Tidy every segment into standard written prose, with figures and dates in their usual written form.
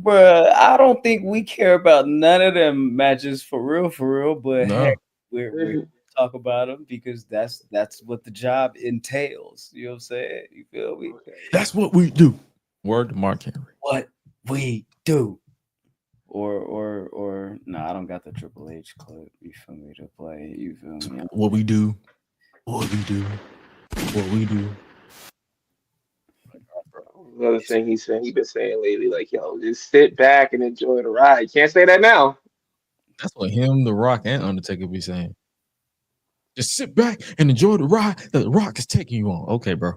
Bruh, I don't think we care about none of them matches for real. But No, heck, we're talk about them because that's what the job entails. You know what I'm saying? You feel me? that's what we do. Word to Mark Henry. What we do. Or no, I don't got the Triple H clip. You feel me to play? You feel me? What we do. What we do. What we do. Another thing he been saying lately, like, yo, just sit back and enjoy the ride. Can't say that now. That's what him, The Rock, and Undertaker be saying. Just sit back and enjoy the ride that The Rock is taking you on. Okay, bro.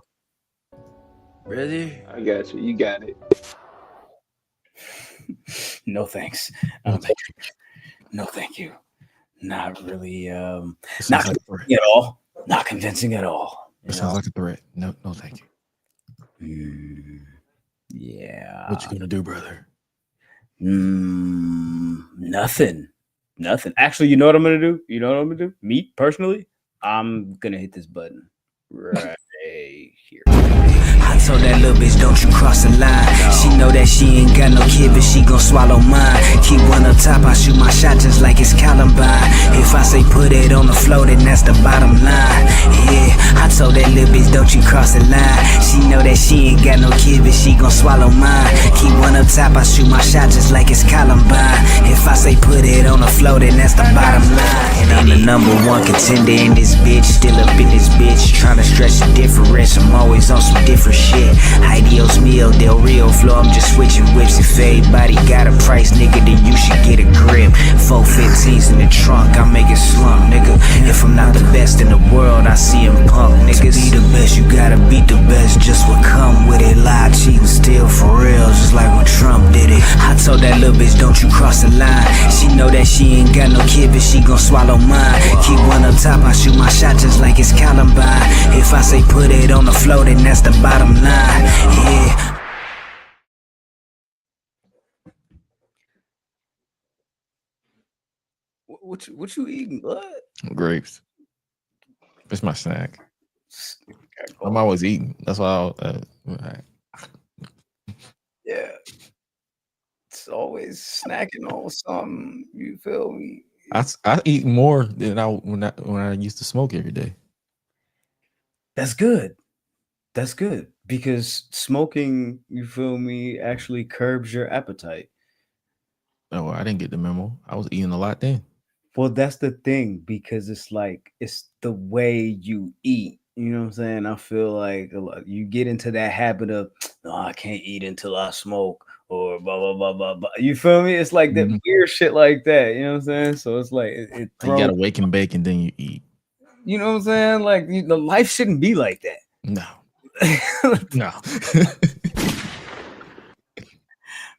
Really? I got you. You got it. No thanks. No, thank you. Not really. Not like convincing at all. Not convincing at all. It sounds like a threat. No, thank you. Yeah. What you gonna do, brother? Nothing. Actually, you know what I'm gonna do? Me personally, I'm gonna hit this button right here. I told that little bitch, don't you cross the line. She know that she ain't got no kid, but she gon' swallow mine. Keep one up top, I shoot my shot just like it's Columbine. If I say put it on the floor, then that's the bottom line. Yeah, I told that little bitch, don't you cross the line. She know that she ain't got no kid, but she gon' swallow mine. Keep one up top, I shoot my shot just like it's Columbine. If I say put it on the floor, then that's the bottom line. And I'm the number one contender in this bitch, still up in this bitch, trying to stretch the difference. I'm always on some different shit. Ideos Mio Del Rio flow, I'm just switching whips. If everybody got a price, nigga, then you should get a grip. 415s in the trunk, I make it slump, nigga. If I'm not the best in the world, I see him punk, niggas. To be the best, you gotta beat the best. Just what come with it, lie, cheat, and steal for real, just like when Trump did it. I told that little bitch, don't you cross the line. She know that she ain't got no kid, but she gon' swallow mine. Keep one up top, I shoot my shot just like it's Columbine. If I say put it on the floor, then that's the bottom line. Yeah. What you eating, bud? Grapes. It's my snack. I'm always eating. That's why yeah. It's always snacking on something. You feel me? I eat more than when I used to smoke every day. That's good. That's good because smoking, you feel me, actually curbs your appetite. Oh, I didn't get the memo. I was eating a lot then. Well, that's the thing because it's like it's the way you eat. You know what I'm saying? I feel like you get into that habit of, no, I can't eat until I smoke or blah, blah, blah, blah, blah. You feel me? It's like that weird shit like that. You know what I'm saying? So it's like it you got to wake and bake and then you eat. You know what I'm saying? Like the life shouldn't be like that. No. No.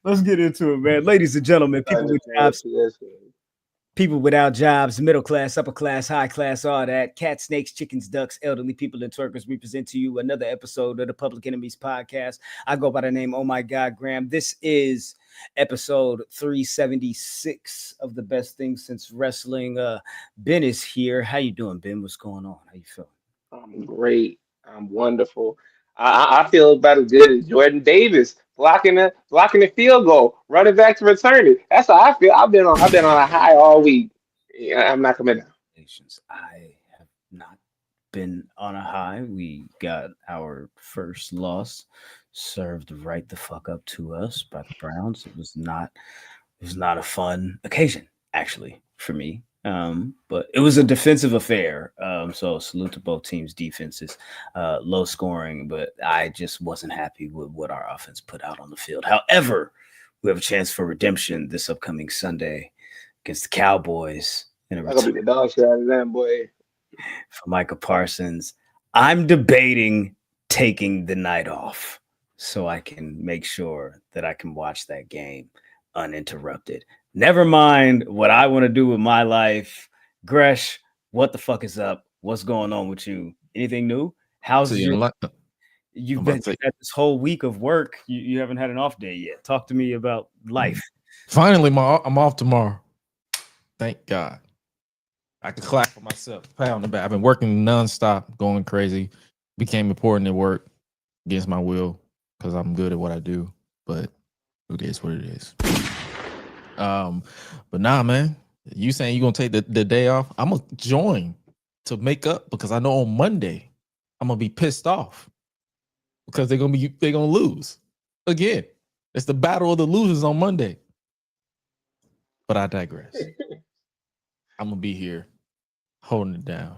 Let's get into it, man. Ladies and gentlemen, people without jobs, middle class, upper class, high class, all that. Cats, snakes, chickens, ducks, elderly people, and twerkers. We present to you another episode of the Public Enemies podcast. I go by the name, oh my God, Graham. This is episode 376 of the best thing since wrestling. Ben is here. How you doing, Ben? What's going on? How you feeling? I'm great. I'm wonderful. I feel about as good as Jordan Davis blocking the field goal, running back to return it. That's how I feel. I've been on a high all week. Yeah, I'm not coming down. I have not been on a high. We got our first loss served right the fuck up to us by the Browns. It was not a fun occasion, actually, for me. But it was a defensive affair. So salute to both teams' defenses, low scoring, but I just wasn't happy with what our offense put out on the field. However, we have a chance for redemption this upcoming Sunday against the Cowboys. I'm gonna be the dog shit out of them, boy. For Micah Parsons, I'm debating taking the night off so I can make sure that I can watch that game uninterrupted. Never mind what I want to do with my life. Gresh, what the fuck is up? What's going on with you? Anything new? How's you've had this whole week of work. You haven't had an off day yet. Talk to me about life. Finally, I'm off tomorrow. Thank God. I can clap for myself. Pat on the back. I've been working nonstop, going crazy. Became important at work against my will because I'm good at what I do. But It is what it is. But nah, man. You saying you're gonna take the day off? I'm gonna join to make up because I know on Monday I'm gonna be pissed off because they're gonna lose again. It's the battle of the losers on Monday. But I digress. I'm gonna be here holding it down,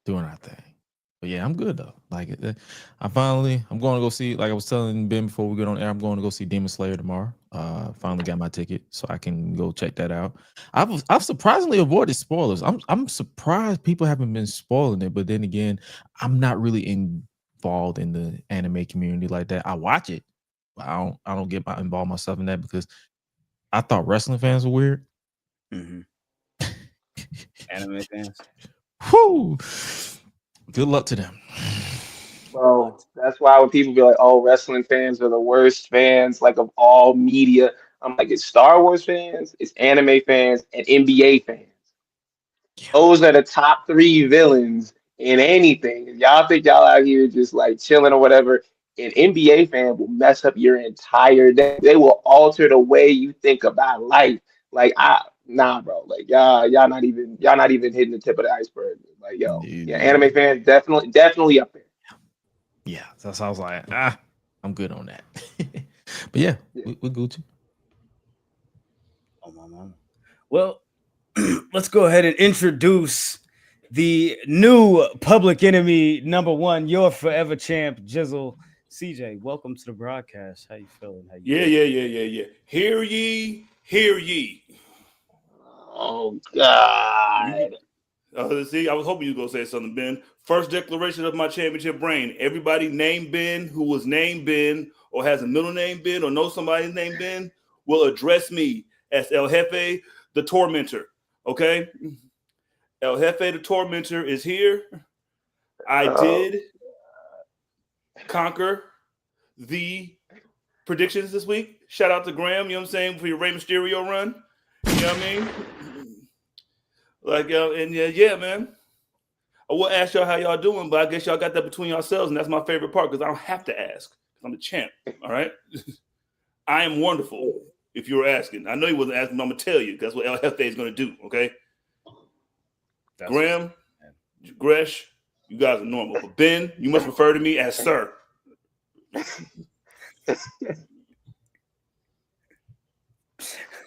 doing our thing. But yeah, I'm good though. Like I'm going to go see, like I was telling Ben before we get on air, I'm going to go see Demon Slayer tomorrow. Finally got my ticket so I can go check that out. I've surprisingly avoided spoilers. I'm surprised people haven't been spoiling it, but then again, I'm not really involved in the anime community like that. I watch it, but I don't involve myself in that because I thought wrestling fans were weird. Mm-hmm. Anime fans. Whoo! Good luck to them. Bro, that's why when people be like, "Oh, wrestling fans are the worst fans, like of all media," I'm like, it's Star Wars fans, it's anime fans, and NBA fans. Those are the top three villains in anything. If y'all think y'all out here just like chilling or whatever, an NBA fan will mess up your entire day. They will alter the way you think about life. Like nah, bro. Like y'all not even hitting the tip of the iceberg. Like yo, yeah, anime fans definitely up there. Yeah, that sounds like I'm good on that. But yeah. We're Gucci. Oh my mama. Well, let's go ahead and introduce the new Public Enemy #1, your forever champ, Jizzle. CJ, welcome to the broadcast. How you feeling? Yeah. Hear ye. Oh God. See, I was hoping you were gonna say something, Ben. First declaration of my championship reign. Everybody named Ben, who was named Ben, or has a middle name Ben, or knows somebody named Ben, will address me as El Jefe, the Tormentor. Okay? El Jefe, the Tormentor, is here. I did conquer the predictions this week. Shout out to Graham, you know what I'm saying, for your Rey Mysterio run. You know what I mean? Like, yeah, man. I will ask y'all how y'all doing, but I guess y'all got that between yourselves, and that's my favorite part because I don't have to ask. I'm the champ, all right? I am wonderful, if you were asking. I know you wasn't asking, but I'm going to tell you. That's what El Jefe is going to do, okay? Graham, Gresh, you guys are normal. But Ben, you must refer to me as sir.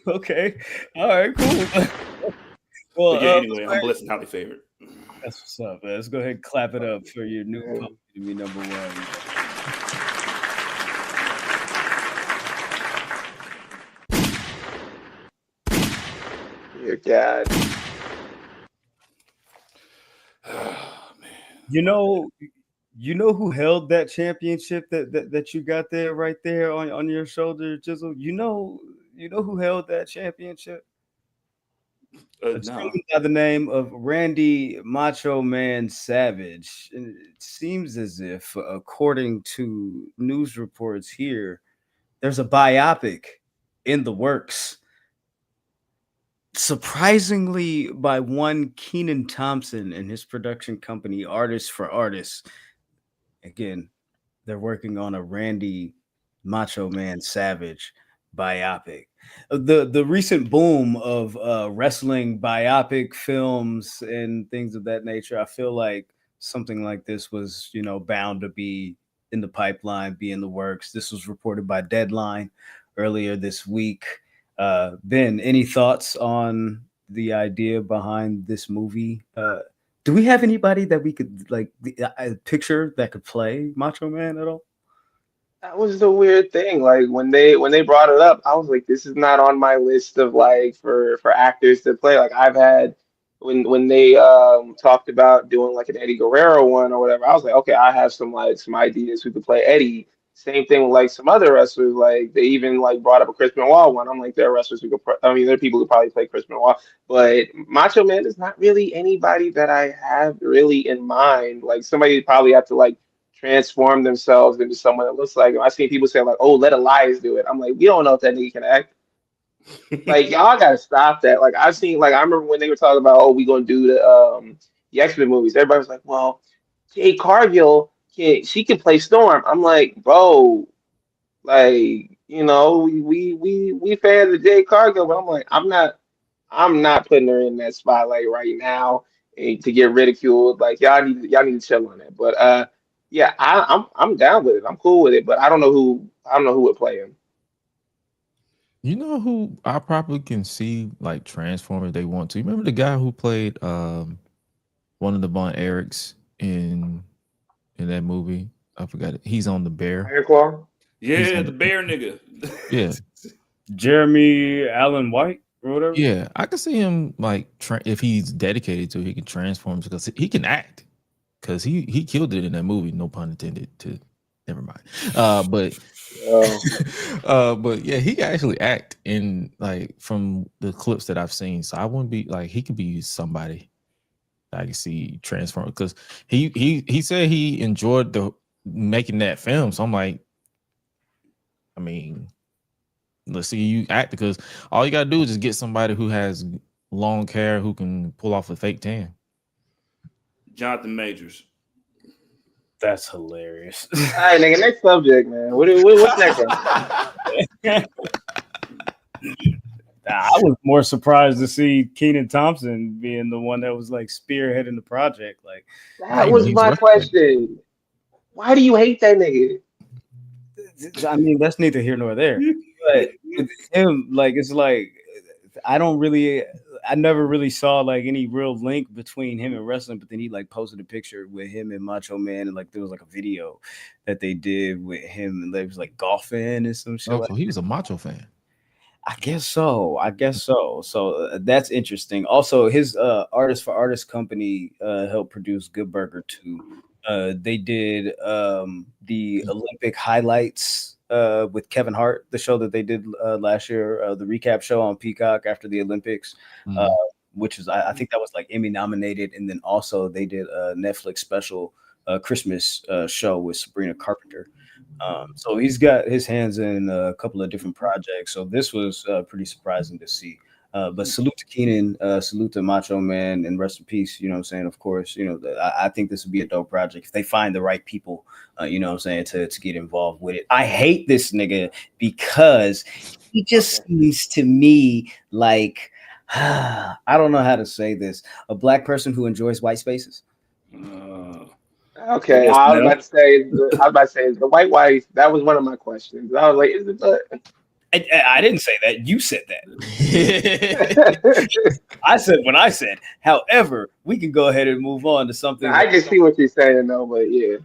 Okay. All right, cool. Well, yeah, anyway, I'm blessed and highly favored. That's what's up, man. Let's go ahead and clap it up for your new Public Enemy #1. Dear God. Oh, man. You know who held that championship that you got there right there on your shoulder, Jizzle? You know who held that championship? A gentleman by the name of Randy Macho Man Savage. And it seems as if, according to news reports here, there's a biopic in the works. Surprisingly, by one Kenan Thompson and his production company, Artists for Artists. Again, they're working on a Randy Macho Man Savage biopic. The recent boom of wrestling biopic films and things of that nature, I feel like something like this was, bound to be in the pipeline, be in the works. This was reported by Deadline earlier this week. Ben, any thoughts on the idea behind this movie? Do we have anybody that we could picture that could play Macho Man at all? That was the weird thing. Like when they brought it up, I was like, this is not on my list of like for actors to play. Like I've had when they talked about doing like an Eddie Guerrero one or whatever, I was like, okay, I have some ideas who could play Eddie. Same thing with like some other wrestlers. Like they even like brought up a Chris Benoit one. I'm like, there are wrestlers who could. There are people who probably play Chris Benoit, but Macho Man is not really anybody that I have really in mind. Like somebody probably have to like transform themselves into someone that looks like him. I've seen people say like, "Oh, let Elias do it." I'm like, we don't know if that nigga can act. Like y'all gotta stop that. Like I've seen, like I remember when they were talking about, "Oh, we gonna do the X-Men movies." Everybody was like, "Well, Jade Cargill she can play Storm." I'm like, bro, like you know, we fans of Jade Cargill, but I'm like, I'm not putting her in that spotlight right now to get ridiculed. Like y'all need to chill on that. But yeah, I'm down with it. I'm cool with it. But I don't know who would play him. You know who I probably can see like transform if they want to. You remember the guy who played one of the Von Erichs in that movie? I forgot it. He's on the Bear. Iron Claw? Yeah, the bear nigga. Yeah. Jeremy Allen White or whatever. Yeah, I can see him like if he's dedicated to it, he can transform because he can act. Because he killed it in that movie. No pun intended. To never mind. But but yeah, he can actually act in like from the clips that I've seen. So I wouldn't be like he could be somebody that I can see transform because he said he enjoyed the making that film. So I'm like, I mean, let's see you act because all you gotta do is just get somebody who has long hair who can pull off a fake tan. Jonathan Majors. That's hilarious. All right, nigga, next subject, man. What's next one? I was more surprised to see Kenan Thompson being the one that was like spearheading the project. Like That was my question. Why do you hate that nigga? I mean, that's neither here nor there. But with him, like it's like I never really saw like any real link between him and wrestling, but then he like posted a picture with him and Macho Man, and like there was like a video that they did with him, and they was like golfing and some shit. Oh, so he was a Macho fan. I guess so. So that's interesting. Also, his Artist for Artist company helped produce Good Burger 2. They did the Olympic highlights with Kevin Hart, the show that they did last year, the recap show on Peacock after the Olympics, which is I think that was like Emmy nominated. And then also they did a Netflix special Christmas show with Sabrina Carpenter. So he's got his hands in a couple of different projects. So this was pretty surprising to see. But salute to Kenan, salute to Macho Man, and rest in peace. You know what I'm saying? Of course, you know, I think this would be a dope project if they find the right people, you know what I'm saying, to get involved with it. I hate this nigga because he just seems to me like, I don't know how to say this, a black person who enjoys white spaces. Okay, I was about to say the white wife. That was one of my questions. I was like, is it I didn't say that. You said that. I said when I said. However, we can go ahead and move on to something. I can see what you're saying, though, but yeah,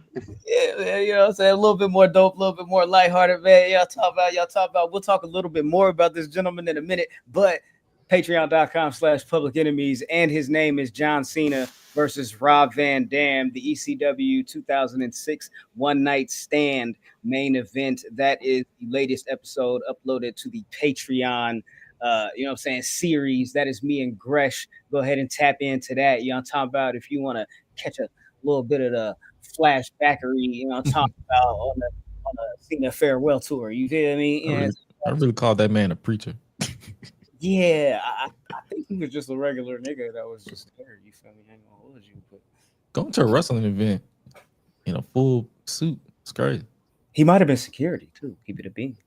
you know what I'm saying? A little bit more dope, a little bit more lighthearted, man. Y'all talk about. We'll talk a little bit more about this gentleman in a minute, but patreon.com/public enemies, and his name is John Cena versus Rob Van Dam, the ECW 2006 One Night Stand main event. That is the latest episode uploaded to the Patreon, you know what I'm saying, series. That is me and Gresh. Go ahead and tap into that. You know what I'm talking about? If you want to catch a little bit of the flashbackery, you know what I'm talking about on the Cena farewell tour. You feel me? I really call that man a preacher. Yeah, I think he was just a regular nigga that was just there. You feel me? I ain't gonna hold you, but going to a wrestling event in a full suit, it's crazy. He might have been security too. Keep it a bean.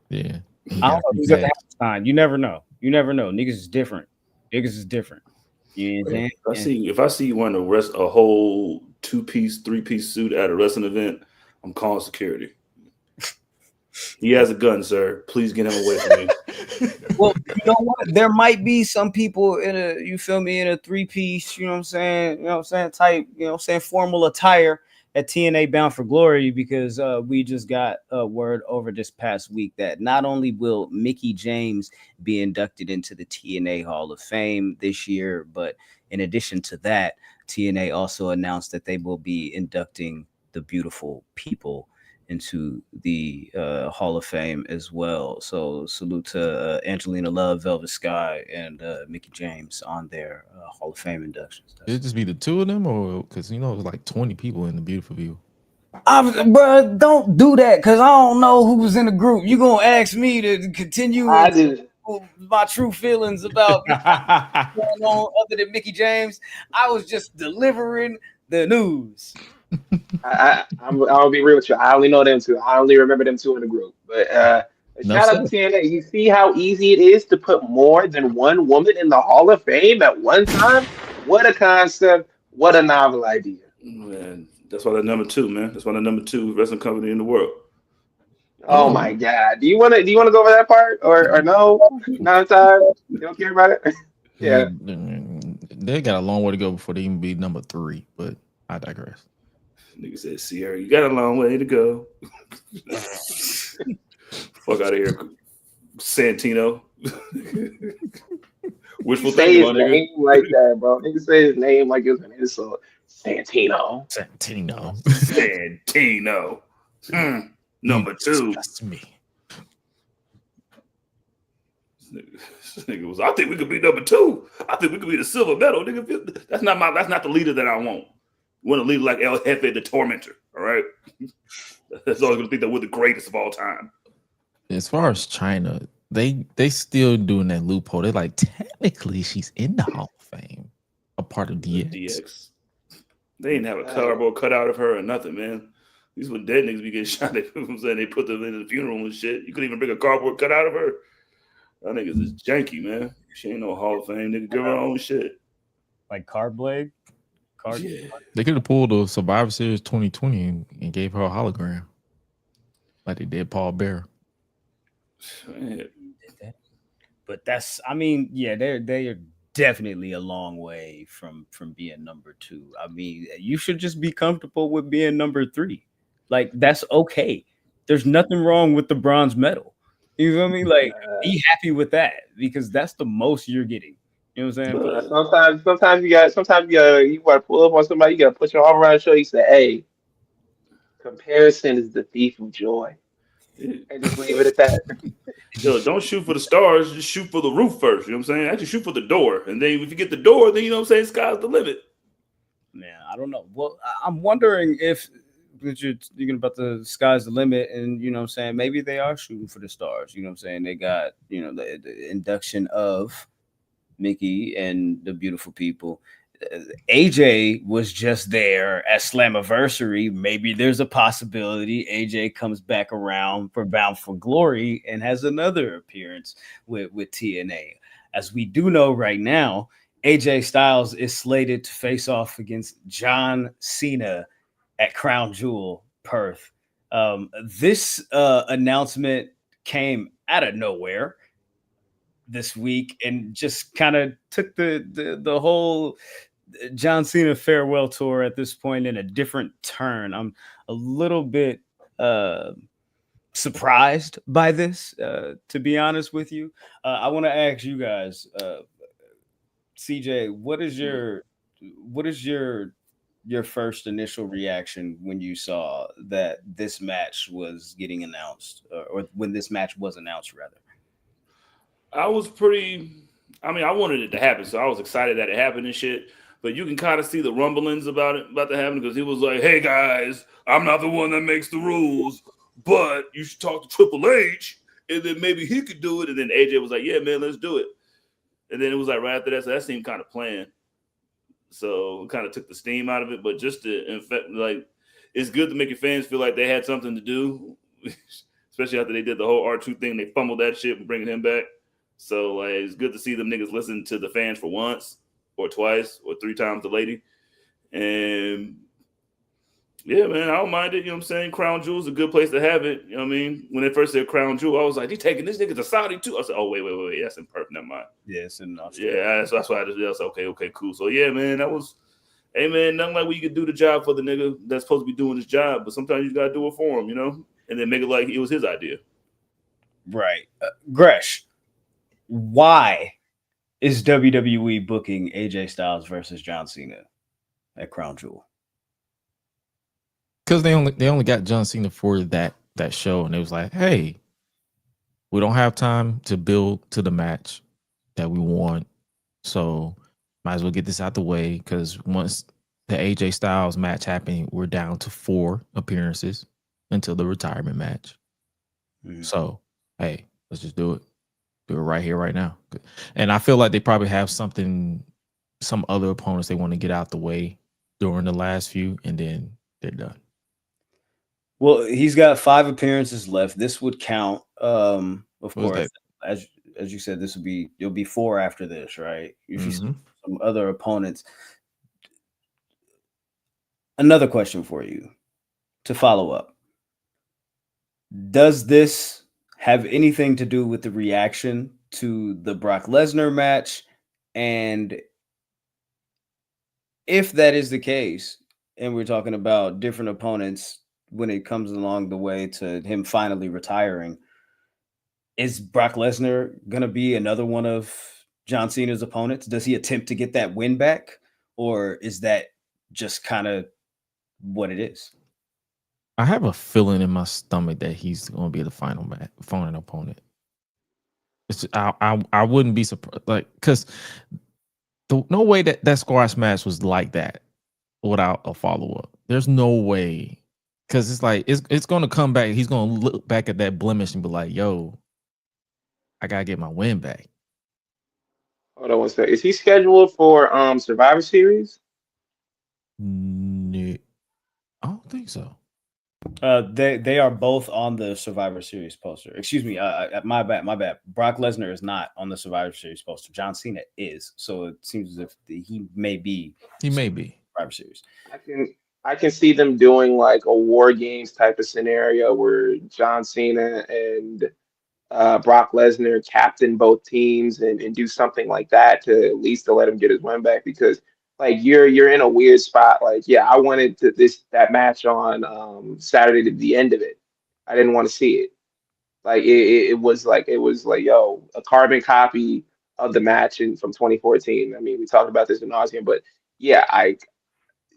Yeah, I don't know who's at the time. You never know. Niggas is different. You know what I'm saying? If I see you wearing a whole 2-piece, 3-piece suit at a wrestling event, I'm calling security. He has a gun, sir. Please get him away from me. Well, you know what? There might be some people in a 3-piece, you know what I'm saying, type, you know what I'm saying, formal attire at TNA Bound for Glory, because we just got a word over this past week that not only will Mickie James be inducted into the TNA Hall of Fame this year, but in addition to that, TNA also announced that they will be inducting the beautiful people into the Hall of Fame as well. So salute to Angelina Love, Velvet Sky, and Mickie James on their Hall of Fame inductions. Did it just be the two of them, or because it was like 20 people in the beautiful view? Bro, don't do that, because I don't know who was in the group. You gonna ask me to continue my true feelings about what's going on other than Mickie James? I was just delivering the news. I'll be real with you. I only know them two. I only remember them two in the group. But No, shout out to sir. TNA. You see how easy it is to put more than one woman in the Hall of Fame at one time? What a concept! What a novel idea! Man, that's why they're number two, man. That's why they're number two wrestling company in the world. Oh my God! Do you wanna go over that part or no? Not time. You don't care about it? Yeah. They got a long way to go before they even be number 3, but I digress. Nigga said, Sierra, you got a long way to go. Fuck out of here, Santino. Wishful Say thinking, his my nigga. name like that, bro. Nigga say his name like it's an insult. Santino. Santino. Number 2. That's me. This nigga was. I think we could be number 2. I think we could be the silver medal, nigga. That's not the leader that I want. We want a leader like El Jefe, the Tormentor. All right. That's always gonna think that we're the greatest of all time. As far as China, they still doing that loophole. They're like, technically, she's in the Hall of Fame, a part of DX. They didn't have a cardboard cutout of her or nothing, man. These were dead niggas be getting shot. They put them in the funeral and shit. You couldn't even bring a cardboard cutout of her. That niggas is janky, man. She ain't no Hall of Fame. Nigga, give her own shit. Like Cardblade? Yeah. They could have pulled a Survivor Series 2020 and gave her a hologram, like they did Paul Bearer. Man. But that's, I mean, yeah, they are definitely a long way from being number 2. I mean, you should just be comfortable with being number 3. Like, that's okay. There's nothing wrong with the bronze medal. You feel me? Like, be happy with that because that's the most you're getting. You know what I'm saying? Sometimes you got to pull up on somebody. You got to put your arm around the shoulder. You say, "Hey, comparison is the thief of joy," and just leave it at that. Yo, don't shoot for the stars. Just shoot for the roof first. You know what I'm saying? Actually, shoot for the door, and then if you get the door, then you know what I'm saying. Sky's the limit. Man, I don't know. Well, I'm wondering if you're thinking about the sky's the limit, and you know what I'm saying, maybe they are shooting for the stars. You know what I'm saying? They got, you know, the induction of Mickie and the beautiful people. AJ was just there at Slammiversary. Maybe there's a possibility AJ comes back around for Bound for Glory and has another appearance with TNA. As we do know right now, AJ Styles is slated to face off against John Cena at Crown Jewel, Perth. This announcement came out of nowhere this week and just kind of took the whole John Cena farewell tour at this point in a different turn. I'm a little bit surprised by this, to be honest with you. I want to ask you guys, CJ, what is your first initial reaction when you saw that this match was getting announced, or when this match was announced, rather? I was I wanted it to happen, so I was excited that it happened and shit. But you can kind of see the rumblings about to happen because he was like, "Hey guys, I'm not the one that makes the rules, but you should talk to Triple H, and then maybe he could do it." And then AJ was like, "Yeah, man, let's do it." And then it was like right after that, so that seemed kind of planned. So it kind of took the steam out of it. But just to, in fact, like, it's good to make your fans feel like they had something to do, especially after they did the whole R2 thing. They fumbled that shit and bringing him back. So like, it's good to see them niggas listen to the fans for once or twice or 3 times the lady. And yeah, man, I don't mind it. You know what I'm saying? Crown Jewel is a good place to have it. You know what I mean? When they first said Crown Jewel, I was like, they taking this nigga to Saudi too. I said, oh, wait. That's in Perth. Never mind. Yeah, it's in Australia. Yeah, that's why I just said, okay, cool. So yeah, man, that was, hey, man, nothing like where you could do the job for the nigga that's supposed to be doing his job, but sometimes you got to do it for him, you know? And then make it like it was his idea. Right. Gresh, why is WWE booking AJ Styles versus John Cena at Crown Jewel? Because they only got John Cena for that show, and it was like, hey, we don't have time to build to the match that we want, so might as well get this out the way. Because once the AJ Styles match happened, we're down to 4 appearances until the retirement match. Mm-hmm. So hey, let's just do it. Do it right here, right now. And I feel like they probably have some other opponents they want to get out the way during the last few, and then they're done. Well, he's got 5 appearances left. This would count. Of course, as you said, you'll be 4 after this, right? If you see some other opponents. Another question for you to follow up. Does this have anything to do with the reaction to the Brock Lesnar match? And if that is the case, and we're talking about different opponents when it comes along the way to him finally retiring, is Brock Lesnar going to be another one of John Cena's opponents? Does he attempt to get that win back? Or is that just kind of what it is? I have a feeling in my stomach that he's going to be the final opponent. I wouldn't be surprised, like, because no way that squash match was like that without a follow up. There's no way, because it's like it's going to come back. He's going to look back at that blemish and be like, "Yo, I gotta get my win back." Hold on one second. Is he scheduled for Survivor Series? No, I don't think so. They are both on the Survivor Series poster. Excuse me, my bad. Brock Lesnar is not on the Survivor Series poster. John Cena is. So it seems as if he may be. Survivor Series. I can see them doing like a War Games type of scenario where John Cena and Brock Lesnar captain both teams and do something like that to at least to let him get his win back, because like you're in a weird spot. Like, yeah, I wanted that match on Saturday to the end of it. I didn't want to see it. Like it was like yo, a carbon copy of the match from 2014. I mean, we talked about this in nauseam, but yeah,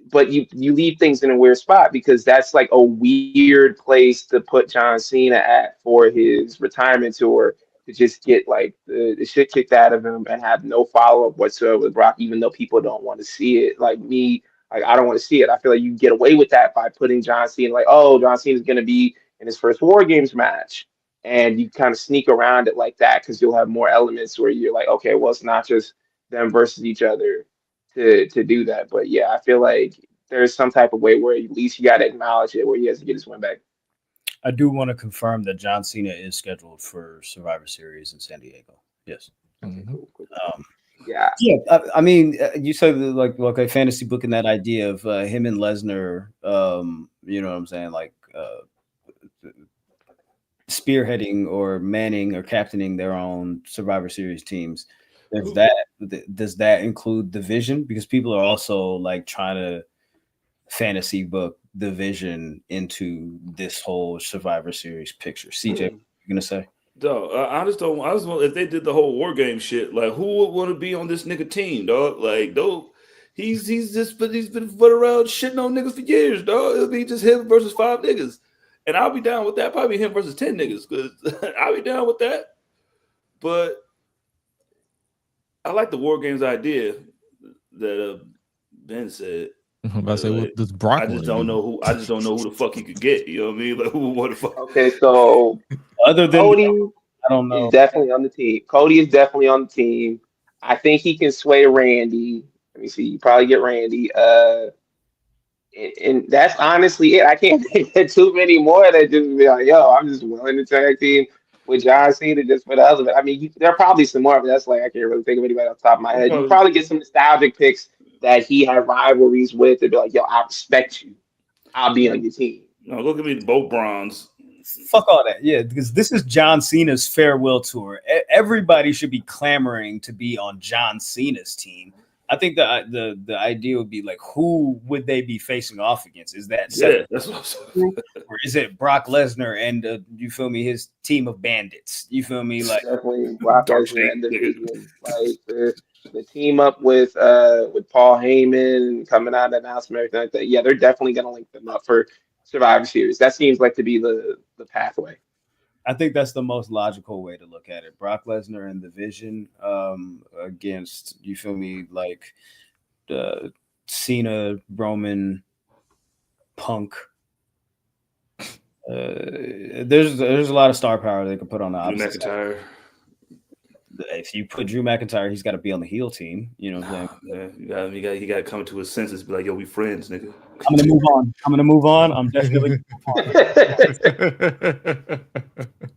but you leave things in a weird spot, because that's like a weird place to put John Cena at for his retirement tour, to just get like the shit kicked out of him and have no follow-up whatsoever with Brock, even though people don't want to see it. Like me, like I don't want to see it. I feel like you can get away with that by putting John Cena, like, oh, John Cena's gonna be in his first War Games match. And you kind of sneak around it like that, because you'll have more elements where you're like, okay, well, it's not just them versus each other to do that. But yeah, I feel like there's some type of way where at least you got to acknowledge it, where he has to get his win back. I do want to confirm that John Cena is scheduled for Survivor Series in San Diego. Yes. Cool. Yeah. I mean, you said like a fantasy book in that idea of him and Lesnar. You know what I'm saying? Like spearheading or manning or captaining their own Survivor Series teams. Does that include the Vision? Because people are also like trying to fantasy book the Vision into this whole Survivor Series picture. CJ, what you gonna say? Dog, I just want, if they did the whole War Game shit, like who would want to be on this nigga team, dog? Like, dog, he's been foot around shitting on niggas for years, dog. It'll be just him versus 5 niggas. And I'll be down with that. Probably him versus 10 niggas, because I'll be down with that. But I like the War Games idea that Ben said. I'm about to say, what does Brock? I just don't know who the fuck he could get. You know what I mean? Like, who would want to fuck? Okay, so other than Cody, I don't know. Is definitely on the team. Cody is definitely on the team. I think he can sway Randy. Let me see. You probably get Randy. And that's honestly it. I can't think of too many more that just be like, yo, I'm just willing to tag team with John Cena just for the hell of it. I mean, there are probably some more, but that's like I can't really think of anybody off the top of my head. You probably get some nostalgic picks that he had rivalries with and be like, yo, I respect you. I'll be on your team. No, look at me, both bronze. Fuck all that. Yeah, because this is John Cena's farewell tour. Everybody should be clamoring to be on John Cena's team. I think the idea would be like, who would they be facing off against? Is that that's what I'm saying. Or is it Brock Lesnar and you feel me, his team of bandits? You feel me, like definitely Brock Lesnar and the Vision, like the team up with Paul Heyman coming out of the announcement, everything like that. Yeah, they're definitely gonna link them up for Survivor Series. That seems like to be the pathway. I think that's the most logical way to look at it. Brock Lesnar and the Vision against, you feel me, like Cena, Roman, Punk. There's a lot of star power they could put on the opposite side. if you put Drew McIntyre, he's got to be on the heel team. You know what I'm saying? Man, he got to come to his senses. Be like, yo, we friends, nigga. I'm gonna move on. I'm definitely.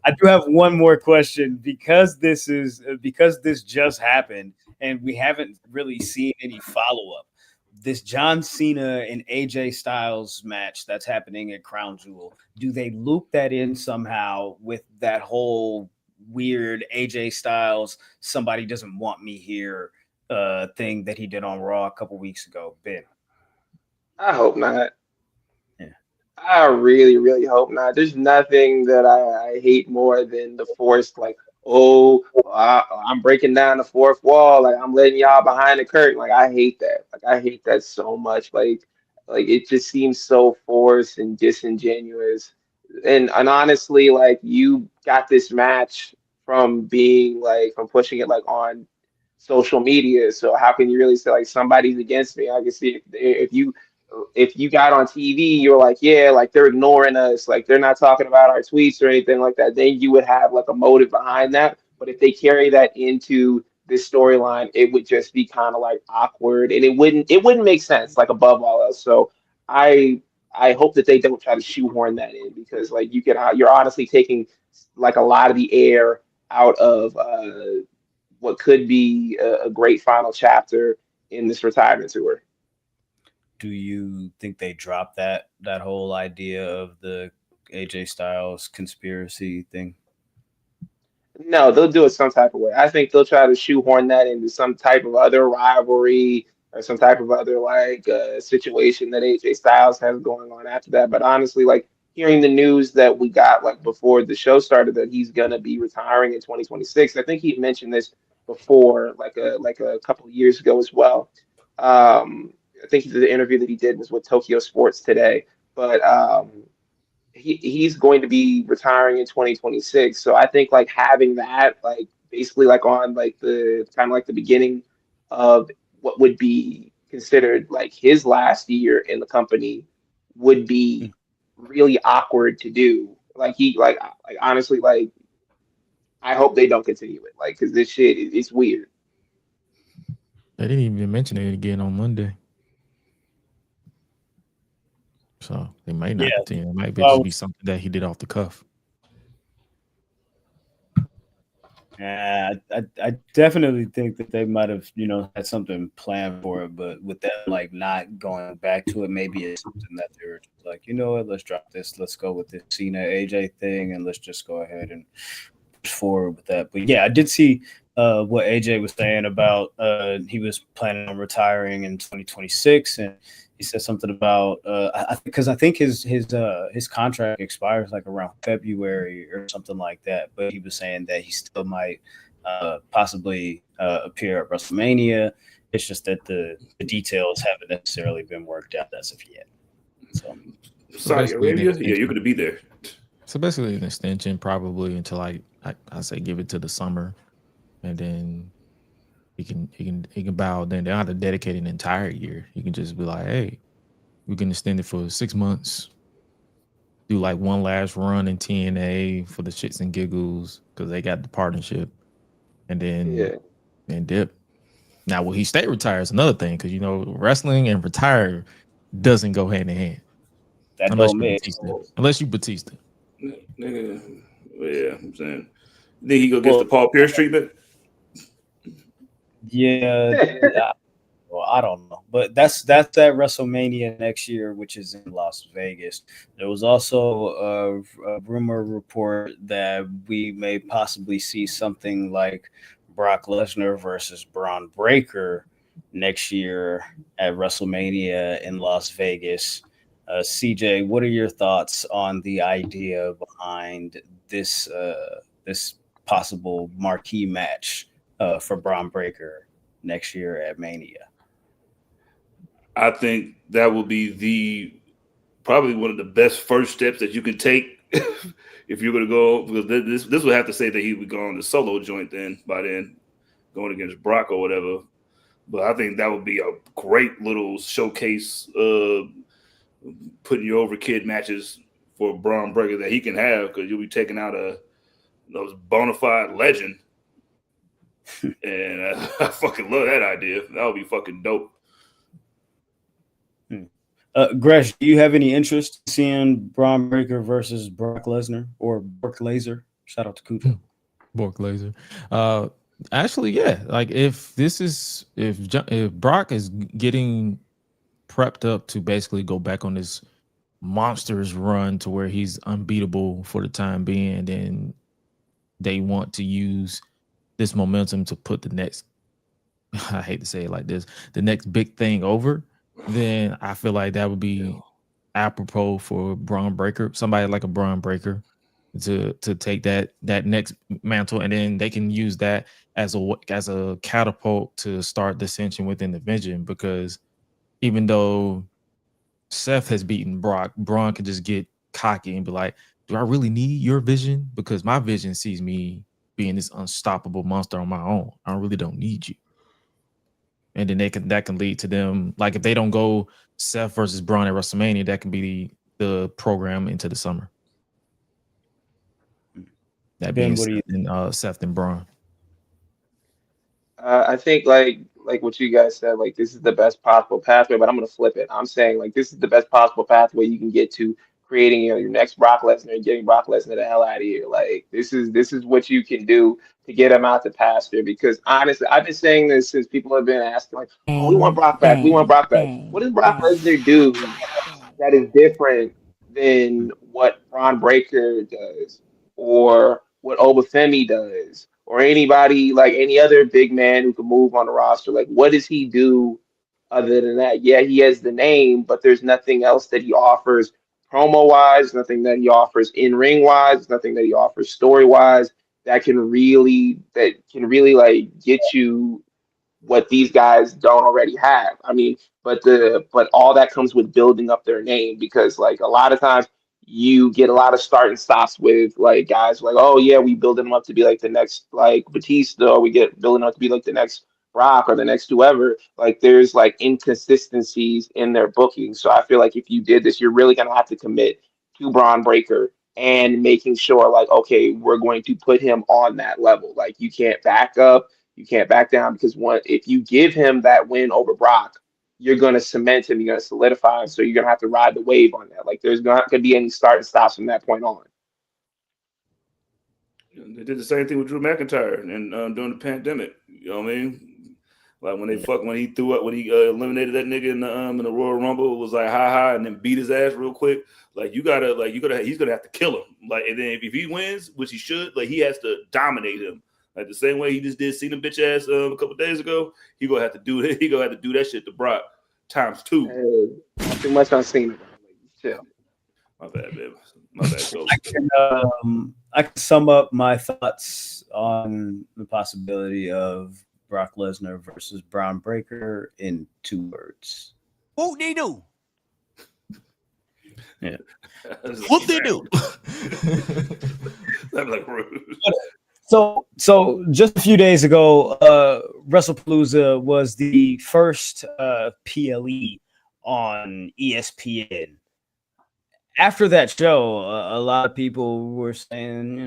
I do have one more question because this just happened and we haven't really seen any follow up. This John Cena and AJ Styles match that's happening at Crown Jewel. Do they loop that in somehow with that whole weird AJ Styles "somebody doesn't want me here" thing that he did on Raw a couple weeks ago? Ben, I hope not. yeah. I really, really hope not. There's nothing that I hate more than the forced, like, oh, I'm breaking down the fourth wall, like I'm letting y'all behind the curtain. Like I hate that. Like I hate that so much. Like it just seems so forced and disingenuous. And honestly, like you got this match from being like from pushing it like on social media. So how can you really say like somebody's against me? I can see if you got on TV, you're like, yeah, like they're ignoring us, like they're not talking about our tweets or anything like that, then you would have like a motive behind that. But if they carry that into this storyline, it would just be kind of like awkward and it wouldn't make sense, like above all else. So I I hope that they don't try to shoehorn that in because like you're honestly taking like a lot of the air out of what could be a great final chapter in this retirement tour. Do you think they dropped that whole idea of the AJ Styles conspiracy thing? No, they'll do it some type of way. I think they'll try to shoehorn that into some type of other rivalry or some type of other like situation that AJ Styles has going on after that. But honestly, like hearing the news that we got like before the show started that he's gonna be retiring in 2026. I think he mentioned this before, like a couple of years ago as well. I think the interview that he did was with Tokyo Sports today. But he's going to be retiring in 2026. So I think like having that like basically like on like the kind of like the beginning of what would be considered like his last year in the company would be really awkward to do. Like honestly like I hope they don't continue it like because this shit it's weird. They didn't even mention it again on Monday. So they might not continue. It might be just be something that he did off the cuff. Yeah, I definitely think that they might have, had something planned for it, but with that, like not going back to it, maybe it's something that they were just like, you know what, let's drop this, let's go with this Cena AJ thing, and let's just go ahead and push forward with that. But yeah, I did see what AJ was saying about he was planning on retiring in 2026, and he said something about because I think his contract expires like around February or something like that. But he was saying that he still might possibly appear at WrestleMania. It's just that the details haven't necessarily been worked out as of yet. So, Saudi Arabia, yeah, you're going to be there. So basically, an extension probably until I say give it to the summer, and then. He can bow. Then they don't have to dedicate an entire year. You can just be like, hey, we can extend it for 6 months. Do like one last run in TNA for the shits and giggles because they got the partnership, and then dip. Now, will he stay retired is another thing because wrestling and retire doesn't go hand in hand. That unless you Batista. Yeah, I'm saying. Think he go get the Paul Pierce treatment? Yeah, well, I don't know, but that's at WrestleMania next year, which is in Las Vegas. There was also a rumor report that we may possibly see something like Brock Lesnar versus Bron Brekker next year at WrestleMania in Las Vegas. CJ, what are your thoughts on the idea behind this possible marquee match for Bron Brekker next year at Mania? I think that will be probably one of the best first steps that you can take if you're going to go. Because this would have to say that he would go on the solo joint by then, going against Brock or whatever. But I think that would be a great little showcase, putting you over kid matches for Bron Brekker that he can have because you'll be taking out those bona fide legend. And I fucking love that idea. That would be fucking dope. Gresh, do you have any interest in seeing Bron Brekker versus Brock Lesnar or Brock Lesnar? Shout out to Cujo. Brock Lesnar. Actually, yeah. Like if Brock is getting prepped up to basically go back on this monsters run to where he's unbeatable for the time being, then they want to use this momentum to put the next, I hate to say it like this, the next big thing over, then I feel like that would be apropos for Bron Brekker, somebody like a Bron Brekker, to take that next mantle, and then they can use that as a catapult to start dissension within the division. Because even though Seth has beaten Brock, Braun can just get cocky and be like, do I really need your vision? Because my vision sees me being this unstoppable monster on my own. I really don't need you. And then that can lead to them, like if they don't go Seth versus Braun at WrestleMania, that can be the program into the summer. That being Seth and Braun. I think like what you guys said, like this is the best possible pathway, but I'm gonna flip it. I'm saying like this is the best possible pathway you can get to creating your next Brock Lesnar and getting Brock Lesnar the hell out of here. Like this is what you can do to get him out the pasture. Because honestly, I've been saying this since people have been asking, like, oh, we want Brock back, we want Brock back. What does Brock Lesnar do that is different than what Bron Brekker does, or what Obafemi does, or anybody like any other big man who can move on the roster? Like, what does he do other than that? Yeah, he has the name, but there's nothing else that he offers promo wise, nothing that he offers in ring wise, nothing that he offers story wise that can really like get you what these guys don't already have. I mean, but all that comes with building up their name, because like a lot of times you get a lot of start and stops with like guys like, oh yeah, we building them up to be like the next like Batista, or we get building up to be like the next Brock or the next whoever. Like there's like inconsistencies in their booking. So I feel like if you did this, you're really gonna have to commit to Bron Brekker and making sure like, okay, we're going to put him on that level. Like you can't back up, you can't back down, because if you give him that win over Brock, you're going to cement him, you're going to solidify him. So you're going to have to ride the wave on that. Like there's not going to be any start and stops from that point on. They did the same thing with Drew McIntyre and during the pandemic. You know what I mean? Like when he threw up, when he eliminated that nigga in the Royal Rumble, it was like ha, and then beat his ass real quick. Like he's gonna have to kill him. Like, and then if he wins, which he should, like he has to dominate him. Like the same way he just did Cena bitch ass a couple days ago, he gonna have to do it. He gonna have to do that shit to Brock times 2. Hey, not too much on Cena. Chill. My bad, babe. My bad. So. I can sum up my thoughts on the possibility of Brock Lesnar versus Bron Brekker in 2 words. What they do? Yeah. What they do? That'd be like rude. So just a few days ago, WrestlePalooza was the first PLE on ESPN. After that show, a lot of people were saying,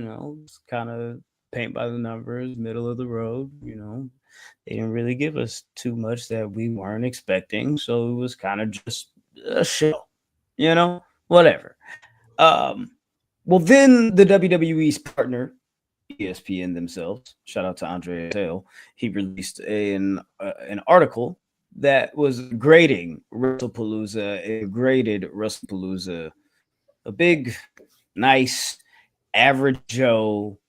it's kind of paint by the numbers, middle of the road. They didn't really give us too much that we weren't expecting, so it was kind of just a show, whatever. Well, then the WWE's partner, ESPN themselves, shout out to Andre Tail, he released an article that was grading WrestlePalooza. It graded WrestlePalooza a big, nice, average Joe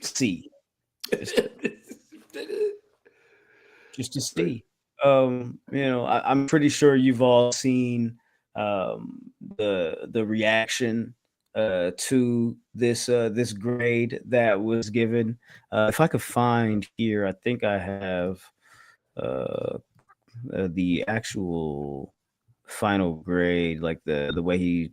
C. Just to see. I'm pretty sure you've all seen the reaction to this grade that was given. If I could find here, I think I have the actual final grade, like the way he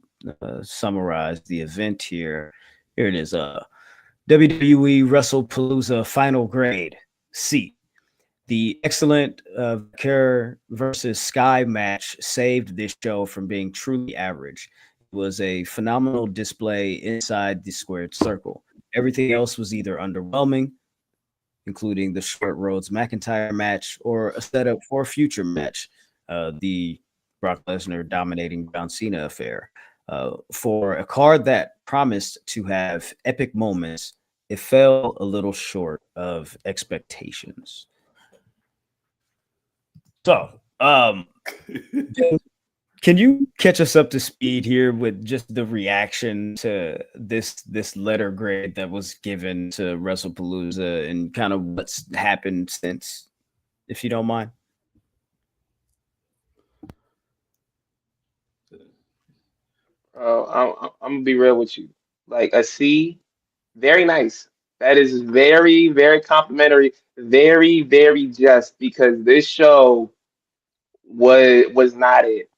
summarized the event here. Here it is. WWE WrestlePalooza final grade C. The excellent Kerr versus Sky match saved this show from being truly average. It was a phenomenal display inside the squared circle. Everything else was either underwhelming, including the Short Rhodes McIntyre match or a setup for a future match, the Brock Lesnar dominating John Cena affair. For a card that promised to have epic moments, it fell a little short of expectations. So, can you catch us up to speed here with just the reaction to this letter grade that was given to WrestlePalooza and kind of what's happened since, if you don't mind? I'm gonna be real with you. Like a C, very nice. That is very, very complimentary, very, very just because this show was not it.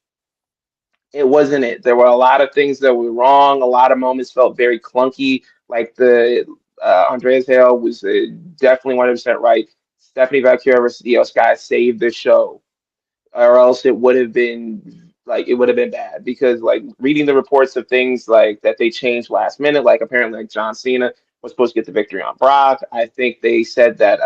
It wasn't it. There were a lot of things that were wrong. A lot of moments felt very clunky. Like the Andreas Hale was definitely 100% right. Stephanie Valkyria versus Iyo Sky saved the show, or else it would have been bad because like reading the reports of things like that they changed last minute, like apparently like John Cena was supposed to get the victory on Brock. I think they said that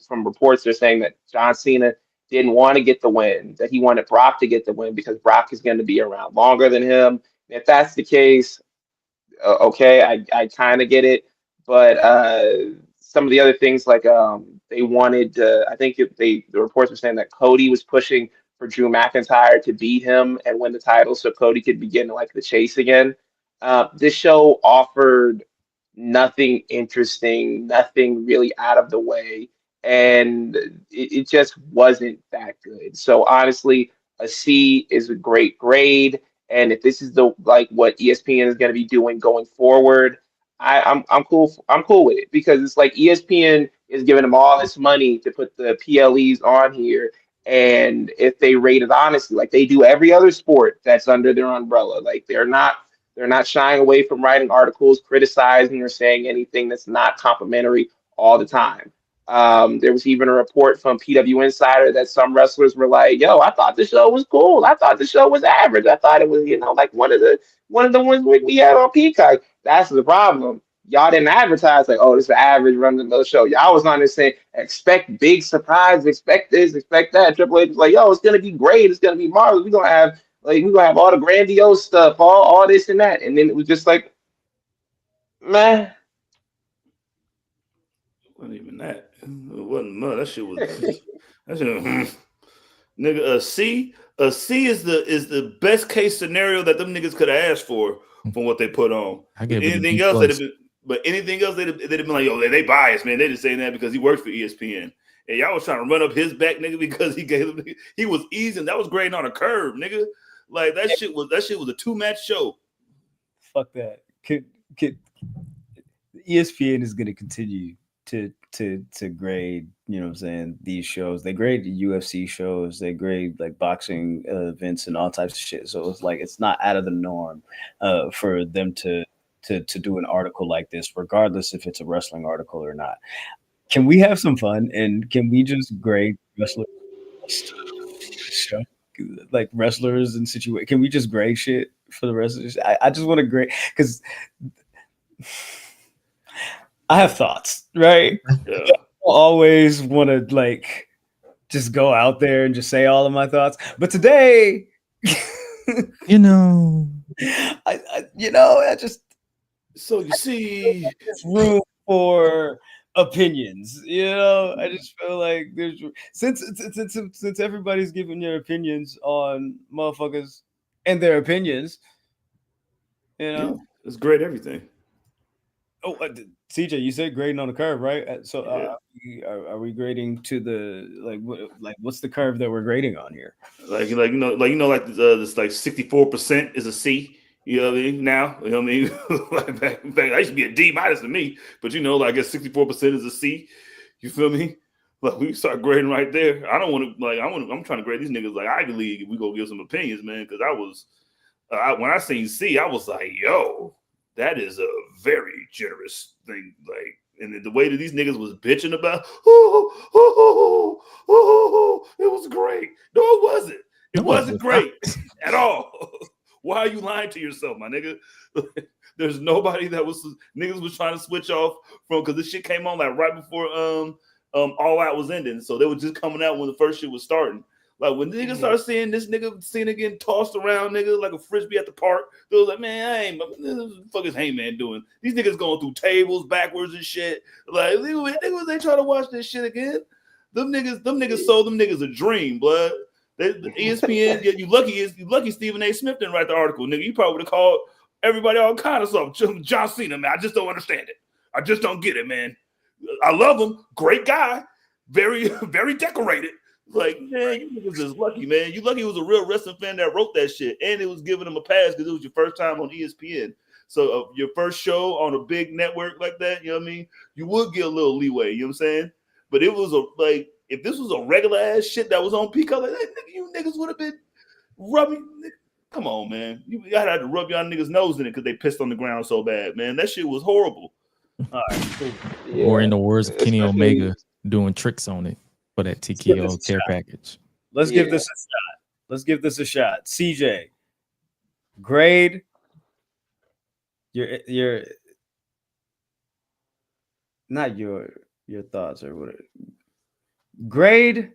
from reports they're saying that John Cena didn't want to get the win, that he wanted Brock to get the win because Brock is going to be around longer than him. If that's the case, okay, I kind of get it, but some of the other things like they wanted I think the reports were saying that Cody was pushing for Drew McIntyre to beat him and win the title so Cody could begin like the chase again. This show offered nothing interesting, nothing really out of the way, and it just wasn't that good. So honestly, a C is a great grade. And if this is the like what ESPN is going to be doing going forward, I'm cool. I'm cool with it because it's like ESPN is giving them all this money to put the PLEs on here, and if they rate it honestly, like they do every other sport that's under their umbrella, like they're not shying away from writing articles, criticizing or saying anything that's not complimentary all the time. There was even a report from PW Insider that some wrestlers were like, "Yo, I thought the show was cool. I thought the show was average. I thought it was, like one of the ones we had on Peacock." That's the problem. Y'all didn't advertise like, "Oh, this is an average run of the show." Y'all was on there saying, "Expect big surprise. Expect this. Expect that." Triple H was like, "Yo, it's gonna be great. It's gonna be marvelous. We're gonna have all the grandiose stuff, all this and that." And then it was just like, meh. Wasn't even that. It wasn't much. That shit was that shit. Nigga, a C is the best case scenario that them niggas could have asked for from what they put on. Anything else they'd have been like, "Yo, they biased, man. They just saying that because he works for ESPN." And y'all was trying to run up his back, nigga, because he was easing. That was grading on a curve, nigga. Like that shit was a 2-match show. Fuck that. Could ESPN is going to continue to grade, you know what I'm saying, these shows. They grade UFC shows, they grade like boxing events and all types of shit. So it's like it's not out of the norm for them to do an article like this, regardless if it's a wrestling article or not. Can we have some fun and can we just grade wrestlers show? Like wrestlers and situation? Can we just grade shit for the wrestlers? I just want to grade because I have thoughts, right? Yeah. I always want to like just go out there and just say all of my thoughts. But today, I just so you see there's room for opinions. I just feel like there's since everybody's giving their opinions on motherfuckers and their opinions, it's great everything. Oh, CJ, you said grading on the curve, right? So are we grading to the what's the curve that we're grading on here? Like this like 64% is a C. You know what I mean? Now, you know what I mean? Like back, I used to be a D- to me, but I guess 64% is a C. You feel me? Like we start grading right there. I don't want to I'm trying to grade these niggas like Ivy League if we go give some opinions, man. Because I was when I seen C, I was like, yo, that is a very generous thing. Like, and the way that these niggas was bitching about, it was great. No, it wasn't. It wasn't great at all. Why are you lying to yourself, my nigga? There's nobody that niggas was trying to switch off from because this shit came on like right before All Out was ending. So they were just coming out when the first shit was starting. Like when niggas start seeing this nigga Cena getting tossed around, nigga, like a frisbee at the park, they was like, man, what the fuck is Heyman doing? These niggas going through tables backwards and shit. Like, niggas, they try to watch this shit again. Them niggas sold them niggas a dream, blood. The ESPN, yeah, you lucky Stephen A. Smith didn't write the article, nigga. You probably would have called everybody all kind of stuff. John Cena, man, I just don't understand it. I just don't get it, man. I love him, great guy, very, very decorated. Like, man, you niggas is lucky, man. You lucky it was a real wrestling fan that wrote that shit, and it was giving him a pass because it was your first time on ESPN. So your first show on a big network like that, you know what I mean? You would get a little leeway, you know what I'm saying? But it was if this was a regular ass shit that was on Peacock, like you niggas would have been rubbing. Come on, man. You gotta have to rub y'all niggas' nose in it because they pissed on the ground so bad, man. That shit was horrible. All right, cool. Yeah, or in the words of Kenny Omega, doing tricks on it for that TKO care package. Let's give this a shot. Let's give this a shot. CJ, grade your not your thoughts or whatever. Grade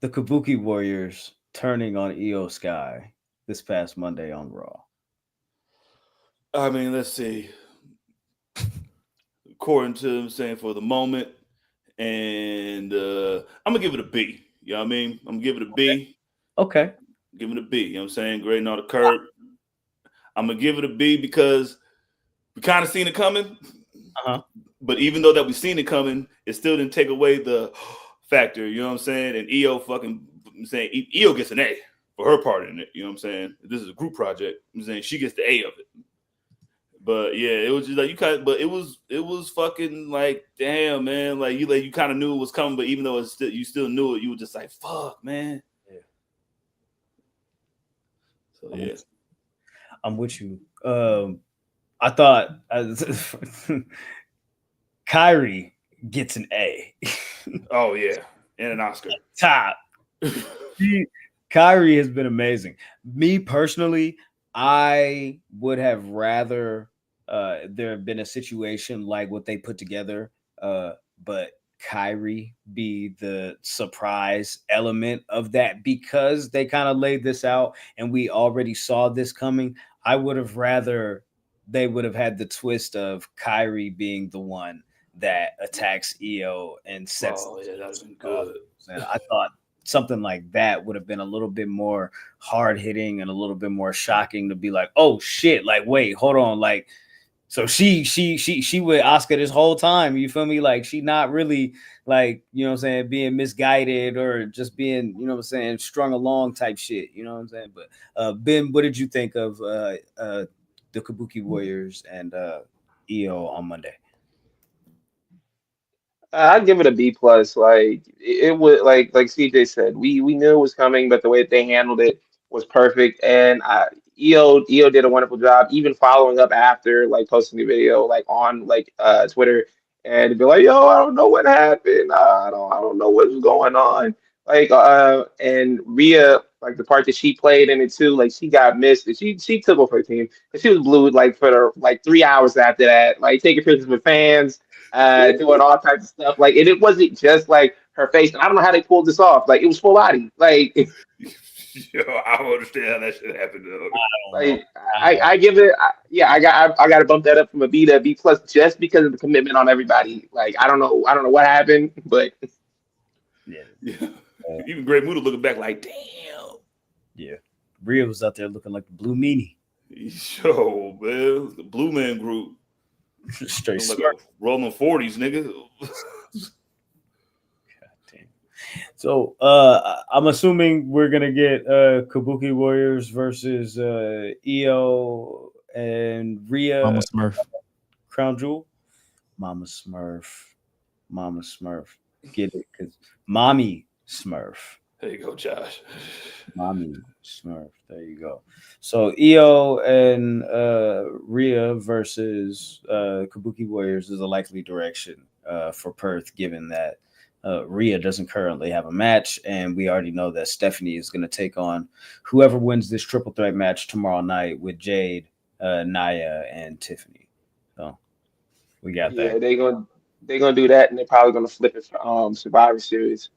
the Kabuki Warriors turning on Iyo Sky this past Monday on Raw. I mean, let's see. According to him saying for the moment, and I'm gonna give it a B. You know what I mean? I'm gonna give it a B. Okay. Give it a B. You know what I'm saying? Grading all the curb. I'm gonna give it a B because we kind of seen it coming. But even though that we seen it coming, it still didn't take away the factor. You know what I'm saying? And Iyo Iyo gets an A for her part in it. You know what I'm saying? This is a group project. I'm saying she gets the A of it. But yeah, it was just like but it was fucking like, damn, man. Like you kind of knew it was coming, but even though you still knew it, you were just like, fuck, man. Yeah. So yeah. I'm with you. I thought Kyrie gets an A. Oh yeah, and an Oscar. Top. Kyrie has been amazing. Me personally, I would have rather there have been a situation like what they put together, but Kyrie be the surprise element of that because they kind of laid this out and we already saw this coming. I would have rather they would have had the twist of Kyrie being the one that attacks Iyo and sets. Oh yeah, that's been good. And I thought something like that would have been a little bit more hard hitting and a little bit more shocking to be like, oh shit, like wait, hold on, like so she with Oscar this whole time, you feel me? Like she not really like, you know what I'm saying, being misguided or just being, you know what I'm saying, strung along type shit, you know what I'm saying? But Ben, what did you think of the Kabuki Warriors and Iyo on Monday? I'd give it a B plus. Like it would, like CJ said, we knew it was coming, but the way that they handled it was perfect. And Iyo did a wonderful job, even following up after like posting the video like on like Twitter and be like, yo, I don't know what happened. I don't know what's going on. Like and Rhea, like the part that she played in it too, like she got missed and she took off her team and she was blued like for the like 3 hours after that, like taking pictures with fans. Doing all types of stuff. Like, and it wasn't just like her face. And I don't know how they pulled this off. Like, it was full body. Like, yo, I don't understand how that shit happened. Like, I give it. I got to bump that up from a B to a B plus just because of the commitment on everybody. Like, I don't know what happened, but yeah. Even Great Muda looking back like, damn. Yeah, Rhea was out there looking like the Blue Meanie. Yo, man, the Blue Man Group. Straight like rolling 40s, nigga. God damn. So I'm assuming we're gonna get Kabuki Warriors versus Iyo and Rhea. Mama Smurf. Crown Jewel. Mama Smurf. Get it? Because Mommy Smurf. There you go, Josh. Mommy Smurf. There you go. So Iyo and Rhea versus Kabuki Warriors is a likely direction for Perth, given that Rhea doesn't currently have a match, and we already know that Stephanie is going to take on whoever wins this triple threat match tomorrow night with Jade, Nia, and Tiffany. So we got that. Yeah, they're gonna do that, and they're probably gonna flip it for Survivor Series.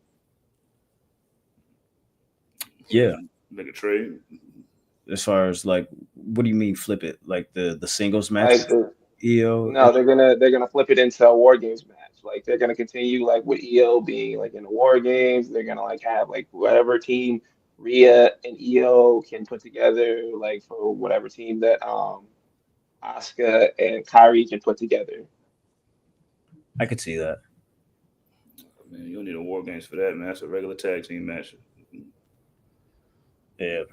Yeah. Make a trade. As far as like, what do you mean flip it? Like the singles match? Like EO? no, they're gonna flip it into a War Games match. Like they're gonna continue like with EO being like in the War Games. They're gonna like have like whatever team Rhea and EO can put together, like for whatever team that Asuka and Kyrie can put together. I could see that. Man, you don't need a War Games for that, man. That's a regular tag team match. Yeah.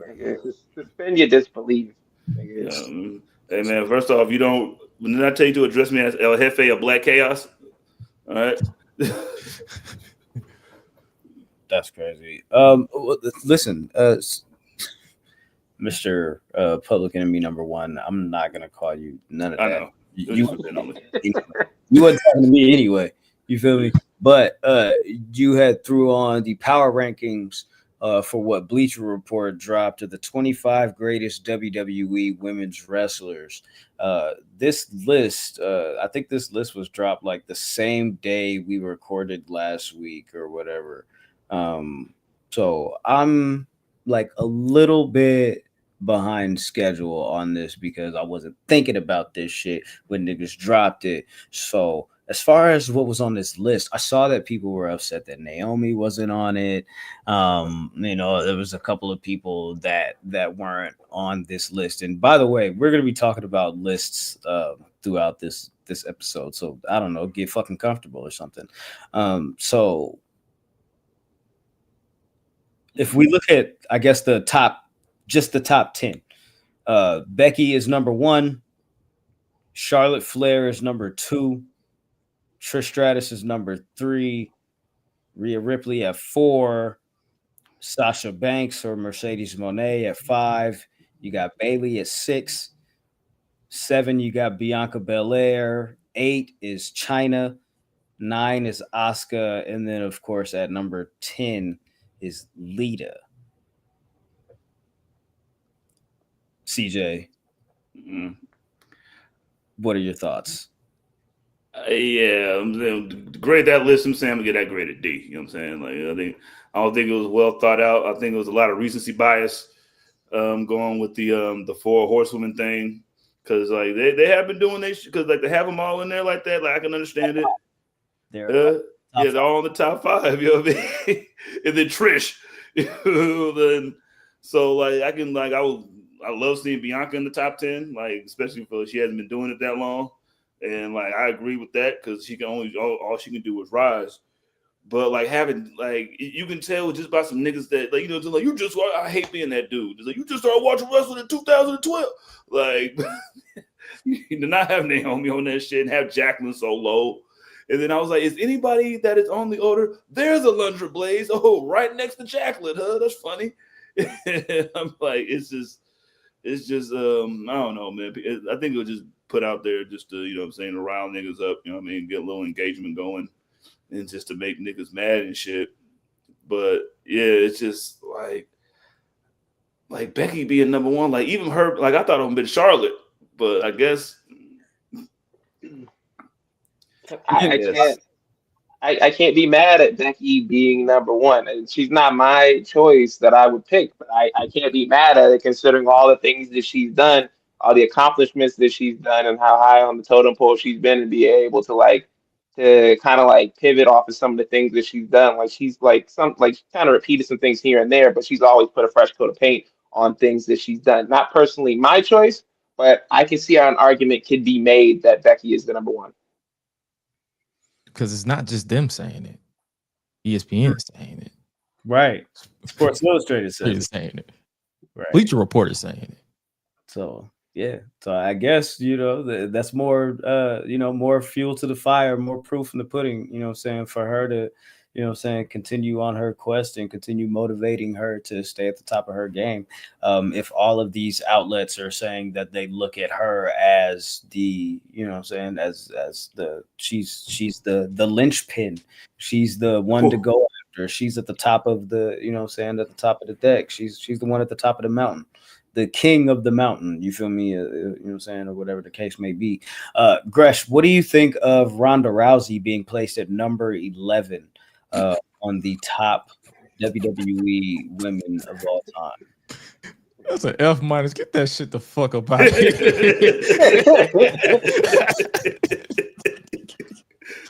Suspend your disbelief. Hey man, first off, you don't. When I tell you to address me as El Jefe of Black Chaos, all right. That's crazy. Listen, Mr. Public Enemy number one. I'm not gonna call you none of that. I know. You wasn't talking to me anyway. You feel me? But you had threw on the power rankings for what Bleacher Report dropped to the 25 greatest WWE women's wrestlers. This list, I think this list was dropped like the same day we recorded last week or whatever. So I'm like a little bit behind schedule on this because I wasn't thinking about this shit when niggas dropped it. So as far as what was on this list, I saw that people were upset that Naomi wasn't on it. There was a couple of people that weren't on this list. And by the way, we're gonna be talking about lists throughout this episode. So I don't know, get fucking comfortable or something. So if we look at, I guess the top 10, Becky is number 1, Charlotte Flair is number 2, Trish Stratus is number 3, Rhea Ripley at 4, Sasha Banks or Mercedes Moné at 5. You got Bayley at 6. 7, you got Bianca Belair. 8 is Chyna. 9 is Asuka. And then, of course, at number 10 is Lita. CJ, what are your thoughts? Yeah, grade that list. I'm saying I'm gonna get that graded D. You know what I'm saying? Like I don't think it was well thought out. I think it was a lot of recency bias going with the 4 horsewomen thing because like they have been doing this because like they have them all in there like that. Like I can understand it. They're all in the top 5. You know what I mean? And then Trish. So like I love seeing Bianca in the top 10. Like especially for she hasn't been doing it that long. And like I agree with that because she can only all she can do is rise. But like having like you can tell just by some niggas that like just like I hate being that dude. Just like you just started watching wrestling in 2012. Like you do not have Naomi on that shit and have Jacqueline so low. And then I was like, is anybody that is on the order? There's a Alundra Blaze. Oh, right next to Jacqueline, huh? That's funny. I'm like, it's just I don't know, man. I think it was just put out there just to, you know what I'm saying, to rile niggas up, you know what I mean, get a little engagement going and just to make niggas mad and shit. But yeah, it's just like Becky being number 1, like even her, like I thought it would have been Charlotte, but I guess I can't be mad at Becky being number 1. And she's not my choice that I would pick, but I can't be mad at it considering all the things that she's done, all the accomplishments that she's done, and how high on the totem pole she's been, and be able to kind of like pivot off of some of the things that she's done. Like she's like kind of repeated some things here and there, but she's always put a fresh coat of paint on things that she's done. Not personally my choice, but I can see how an argument could be made that Becky is the number 1. Because it's not just them saying it. ESPN is saying it. Right. Sports Illustrated saying it. Right. Bleacher Report is saying it. So yeah. So I guess, that's more more fuel to the fire, more proof in the pudding, you know what I'm saying, for her to, you know what I'm saying, continue on her quest and continue motivating her to stay at the top of her game. If all of these outlets are saying that they look at her as the, you know what I'm saying, as the she's the linchpin, she's the one to go after, she's at the top of the, you know what I'm saying, at the top of the deck, she's the one at the top of the mountain, the king of the mountain. You feel me? You know what I'm saying, or whatever the case may be. Gresh, what do you think of Ronda Rousey being placed at number 11 on the top WWE women of all time? That's an F minus. Get that shit the fuck up out of here.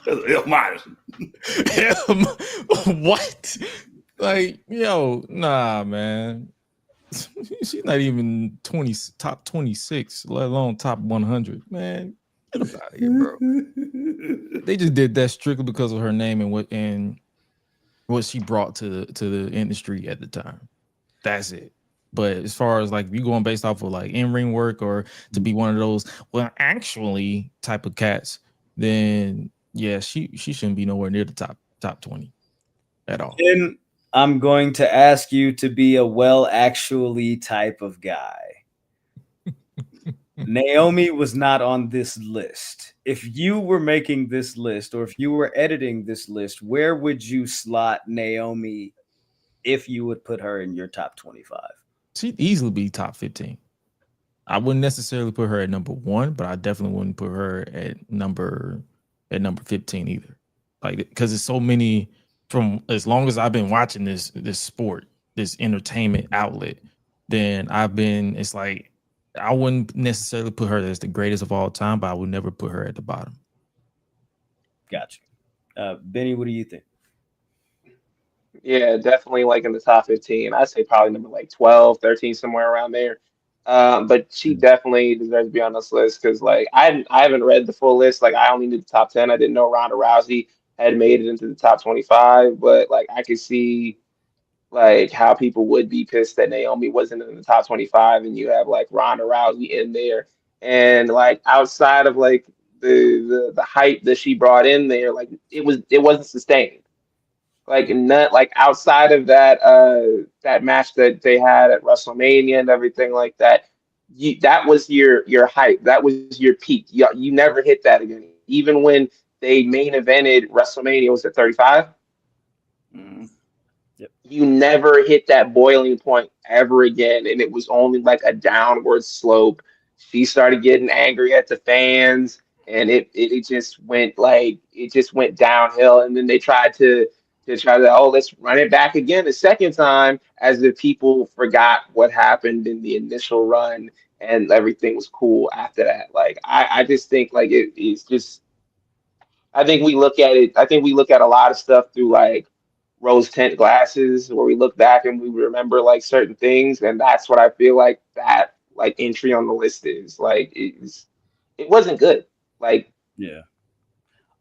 That's an F minus. What? Like, yo, nah, man. She's not even top 26, let alone top 100. Man, get up out of here, bro. They just did that strictly because of her name and what she brought to the industry at the time. That's it. But as far as like you going based off of like in-ring work or to be one of those, well, actually type of cats, then yeah, she shouldn't be nowhere near the top 20 at all. Then I'm going to ask you to be a well actually type of guy. Naomi was not on this list. If you were making this list or if you were editing this list, where would you slot Naomi if you would put her in your top 25? She'd easily be top 15. I wouldn't necessarily put her at number 1, but I definitely wouldn't put her at number 15 either. Like, because there's so many, from as long as I've been watching this sport, this entertainment outlet, then it's like I wouldn't necessarily put her as the greatest of all time, but I would never put her at the bottom. Gotcha. Benny, what do you think? Yeah, definitely like in the top 15. I'd say probably number like 12, 13, somewhere around there. But she definitely deserves to be on this list because like I haven't read the full list. Like I only knew the top 10. I didn't know Ronda Rousey had made it into the top 25, but like I could see like how people would be pissed that Naomi wasn't in the top 25 and you have like Ronda Rousey in there. And like outside of like the hype that she brought in there, like it wasn't sustained. Like not like outside of that match that they had at WrestleMania and everything like that, that was your hype. That was your peak. You never hit that again. Even when they main evented WrestleMania, was it 35? Yep. You never hit that boiling point ever again, and it was only like a downward slope. She started getting angry at the fans, and it just went downhill. And then they tried to let's run it back again the second time, as if people forgot what happened in the initial run and everything was cool after that. Like I just think like it's just, I think we look at a lot of stuff through like rose tint glasses, where we look back and we remember like certain things, and that's what I feel like that like entry on the list is. Like it wasn't good. Like yeah.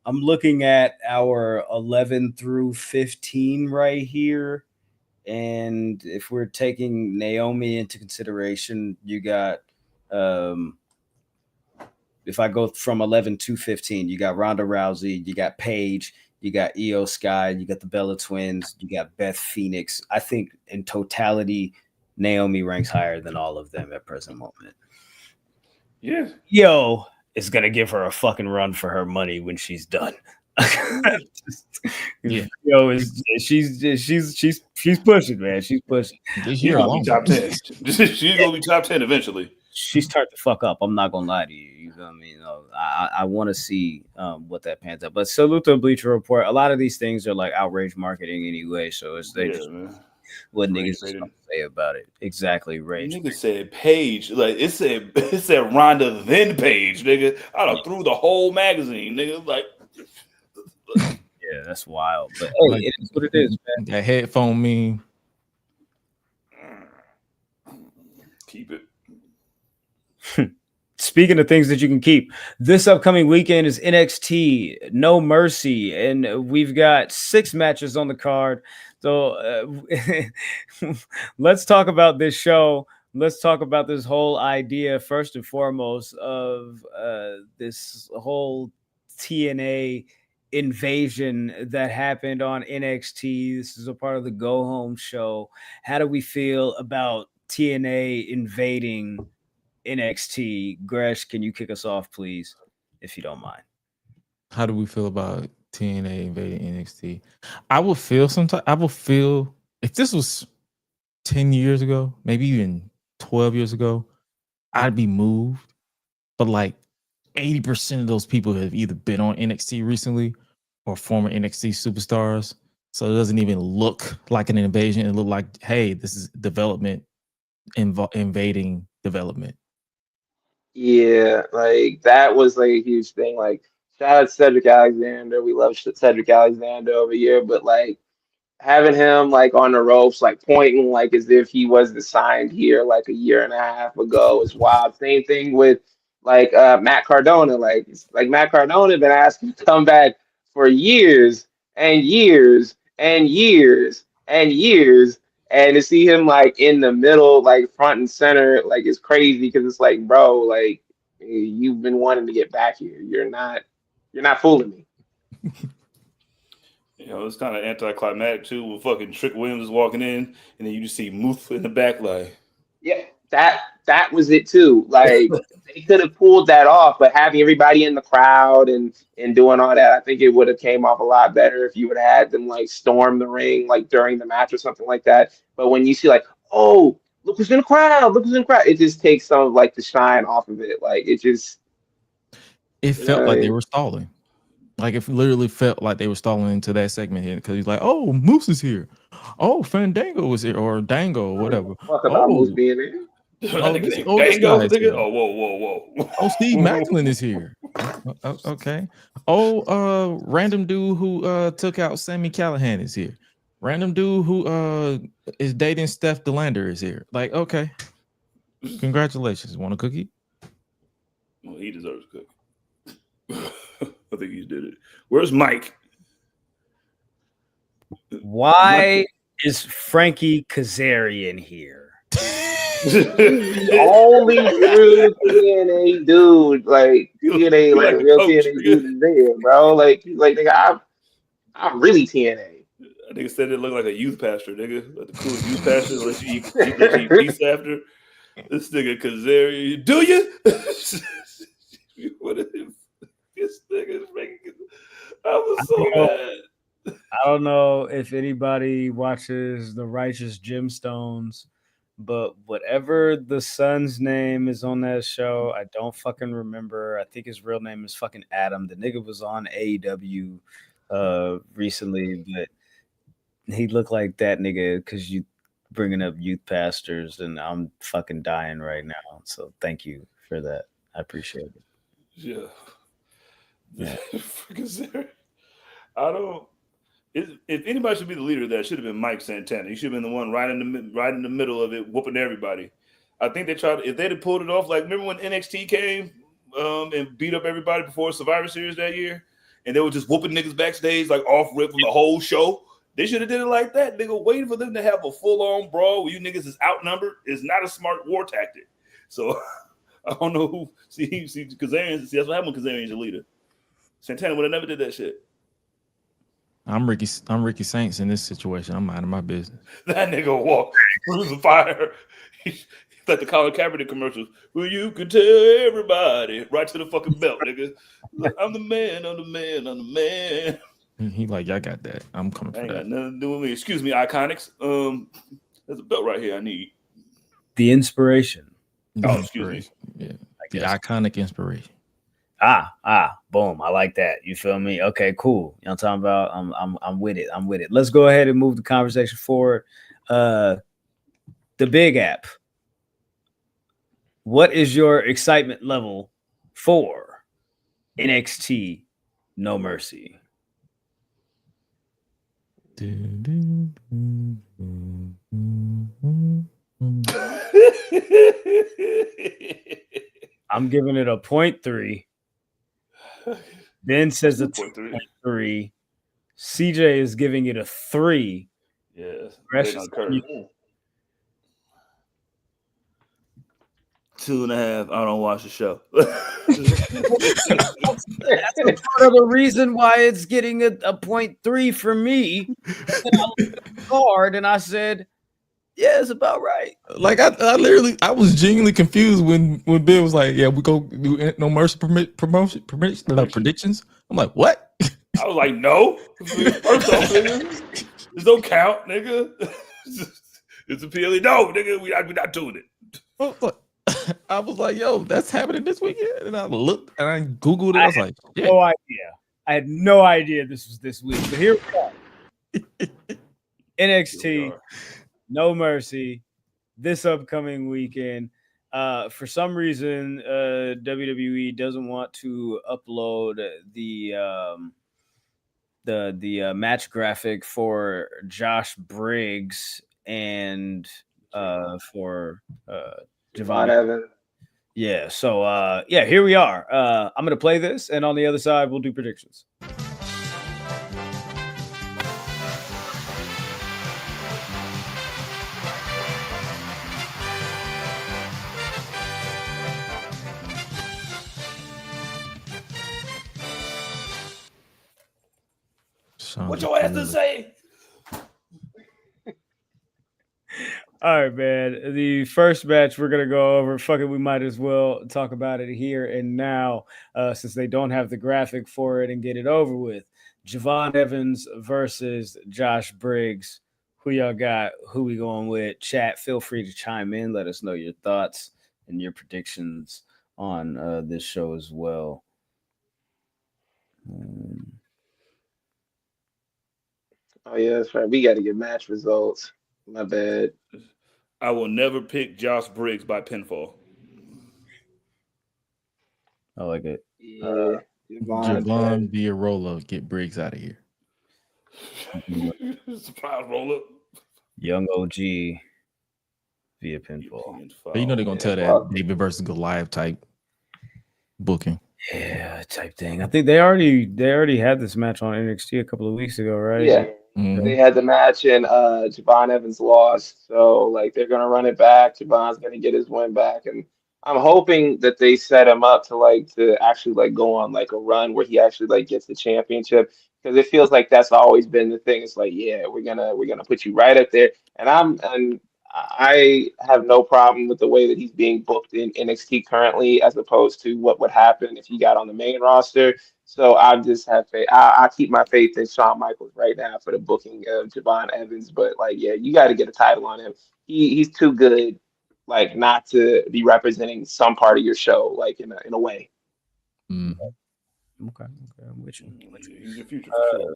I'm looking at our 11 through 15 right here. And if we're taking Naomi into consideration, you got, if I go from 11 to 15, you got Ronda Rousey, you got Paige, you got Iyo Sky, you got the Bella Twins, you got Beth Phoenix. I think in totality, Naomi ranks higher than all of them at present moment. Yeah. Yo is gonna give her a fucking run for her money when she's done. Yeah. Yo, she's pushing, man. She's pushing. This She's year gonna alone, be top 10. She's gonna be top 10 eventually. She's starting to fuck up. I'm not gonna lie to you. You feel me? You know, I want to see what that pans out. But salute to Bleacher Report. A lot of these things are like outrage marketing anyway. So it's just what niggas just gonna say about it. Exactly, rage. Nigga said Paige, like it said Ronda then Paige, nigga. I done threw the whole magazine, nigga. Like, yeah, that's wild. But hey, like, it is what it is, man. that headphone meme. Keep it. Speaking of things that you can keep, this upcoming weekend is NXT No Mercy, and we've got 6 matches on the card. So let's talk about this show. Let's talk about this whole idea first and foremost of this whole TNA invasion that happened on NXT. This is a part of the Go Home show. How do we feel about TNA invading NXT? Gresh, can you kick us off, please, if you don't mind? How do we feel about TNA invading NXT? I will feel if this was 10 years ago, maybe even 12 years ago, I'd be moved. But like 80% of those people have either been on NXT recently or former NXT superstars. So it doesn't even look like an invasion. It looked like, hey, this is development invading development. Yeah, like that was like a huge thing. Like, shout out to Cedric Alexander. We love Cedric Alexander over here, but like having him like on the ropes, like pointing like as if he wasn't signed here like a year and a half ago is wild. Same thing with like Matt Cardona. Like Matt Cardona been asking to come back for years and years and years and years. And to see him like in the middle, like front and center, like it's crazy because it's like, bro, like you've been wanting to get back here. You're not fooling me. You know, it's kind of anticlimactic too. With fucking Trick Williams is walking in, and then you just see Muth in the back, like, Yeah, that was it too. Like they could have pulled that off, but having everybody in the crowd and doing all that, I think it would have came off a lot better if you would have had them like storm the ring like during the match or something like that. But when you see like, oh, look who's in the crowd, look who's in the crowd, it just takes some of like the shine off of it. Like It felt like they were stalling. Like it literally felt like they were stalling into that segment here because he's like, "Oh, Moose is here. Oh, Fandango was here, or Dango, or whatever. Fuck about Moose being there. This Dango, guy is nigga. here. Oh, whoa. Oh, Steve Macklin is here. Okay. Oh, random dude who took out Sammy Callahan is here. Random dude who is dating Steph DeLander is here. Like, okay. Congratulations. Want a cookie? Well, he deserves a cookie. I think he did it. Where's Mike? Why is Frankie Kazarian here? Only real TNA dude, like TNA, like real coach, TNA dude is there, bro. Like nigga, I'm really TNA. I think it said it looked like a youth pastor, nigga. Like the coolest youth pastor. Let you eat peace after. This nigga Kazarian, do you? What is this nigga making? I was so mad. I don't know if anybody watches the Righteous Gemstones, but whatever the son's name is on that show, I don't fucking remember. I think his real name is fucking Adam. The nigga was on AEW recently, but he looked like that nigga because you bringing up youth pastors, and I'm fucking dying right now. So thank you for that. I appreciate it. Yeah. I don't. If anybody should be the leader of that, it should have been Mike Santana. He should have been the one right in the middle of it, whooping everybody. I think they tried. If they'd have pulled it off, like remember when NXT came and beat up everybody before Survivor Series that year, and they were just whooping niggas backstage like off rip from the whole show. They should have did it like that. Nigga, waiting for them to have a full on brawl where you niggas is outnumbered is not a smart war tactic. So I don't know who. See Kazarian. See that's what happened when Kazarian's your leader. Santana would have never did that shit. I'm Ricky Saints in this situation. I'm minding my business. That nigga walk through the fire. He's like the Colin Kaepernick commercials. Well, you could tell everybody right to the fucking belt, nigga. I'm the man. I'm the man. I'm the man. He like, y'all got that. I'm coming for Ain't that. got nothing to do with me. Excuse me, Iconics. There's a belt right here I need. The inspiration. Oh, excuse me. Yeah, the iconic inspiration. Boom. I like that. You feel me? Okay, cool. You know what I'm talking about? I'm with it. I'm with it. Let's go ahead and move the conversation forward. The Big App. What is your excitement level for NXT No Mercy? I'm giving it a 0.3. Ben says a 2.3. CJ is giving it a 3. Yeah. 2.5. I don't watch the show. That's part of the reason why it's getting a 0.3 for me. And I looked at the card and I said, yeah, it's about right. Like I was genuinely confused when Bill was like, "Yeah, we go do No Mercy predictions." I'm like, "What?" I was like, "No." First off, nigga, there's no count, nigga. It's a PLE. No, nigga, we're not doing it. I was like, yo, that's happening this weekend. And I looked and I Googled it. I was like, yeah. No idea. I had no idea this was this week. But here we are. NXT No Mercy this upcoming weekend. For some reason, WWE doesn't want to upload the match graphic for Josh Briggs and for Javon Evans. Yeah, so here we are. I'm gonna play this, and on the other side, we'll do predictions. What your ass to say? All right, man. The first match we're gonna go over. Fuck it, we might as well talk about it here and now, since they don't have the graphic for it, and get it over with. Javon Evans versus Josh Briggs. Who y'all got? Who we going with? Chat, feel free to chime in. Let us know your thoughts and your predictions on this show as well. Oh yeah, that's right. We got to get match results. My bad. I will never pick Josh Briggs by pinfall. I like it. Yeah, Javon via roll up. Get Briggs out of here. Surprise roll up. Young OG via pinfall. But you know they're gonna tell that David versus Goliath type booking. Yeah, type thing. I think they already had this match on NXT a couple of weeks ago, right? Yeah. Mm-hmm. They had the match and Javon Evans lost. So like they're gonna run it back. Javon's gonna get his win back. And I'm hoping that they set him up to actually like go on like a run where he actually like gets the championship. Because it feels like that's always been the thing. It's like, yeah, we're gonna put you right up there. And I have no problem with the way that he's being booked in NXT currently, as opposed to what would happen if he got on the main roster. So I just have faith. I keep my faith in Shawn Michaels right now for the booking of Javon Evans. But like, yeah, you got to get a title on him. He's too good, like, not to be representing some part of your show, like in a way. Mm. Okay, I'm with you. He's your future for sure.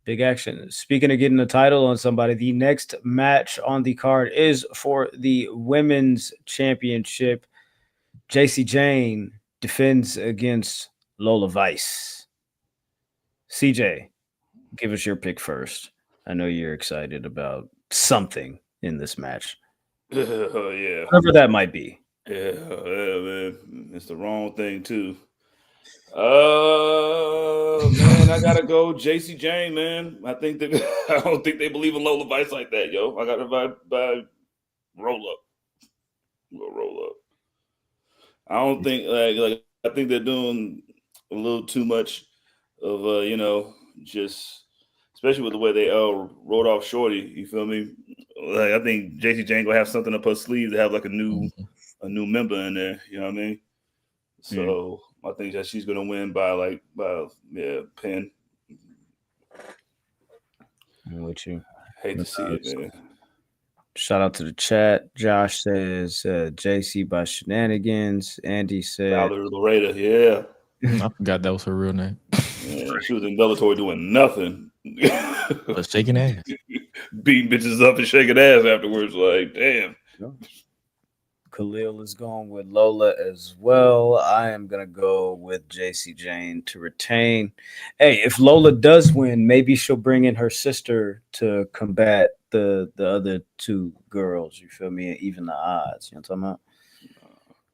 Big action. Speaking of getting a title on somebody, the next match on the card is for the women's championship. JC Jane defends against Lola Vice. CJ, give us your pick first. I know you're excited about something in this match. Oh yeah, whatever that might be. Yeah, man, it's the wrong thing too. Man, I gotta go JC Jane, man. I don't think they believe in Lola Vice like that, yo. I gotta buy roll up. We'll roll up. I don't think like I think they're doing a little too much of just especially with the way they wrote off Shorty. You feel me? Like I think JC Jane gonna have something up her sleeve to have like a new member in there. You know what I mean? So I think that she's gonna win by pin. I'm with you. Hate to see it, man. Shout out to the chat. Josh says JC by shenanigans. Andy said Valerie Loretta, yeah. I forgot that was her real name. Yeah, she was in Bellator doing nothing. But shaking ass. Beating bitches up and shaking ass afterwards. Like, damn. Khalil is going with Lola as well. I am going to go with JC Jane to retain. Hey, if Lola does win, maybe she'll bring in her sister to combat the other two girls. You feel me? Even the odds. You know what I'm talking about?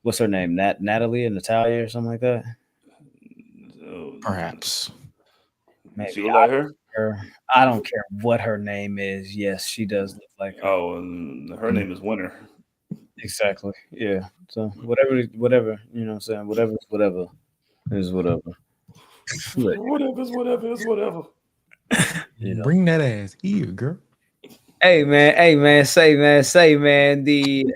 What's her name? Natalie or Natalia or something like that? Perhaps. Maybe. She look like her? I don't care what her name is. Yes, she does look like her. Oh, and her name is Winter. Exactly. Yeah. So whatever, you know what I'm saying? Whatever is whatever. Whatever is whatever. You know? Bring that ass here, girl. Hey man, say man. The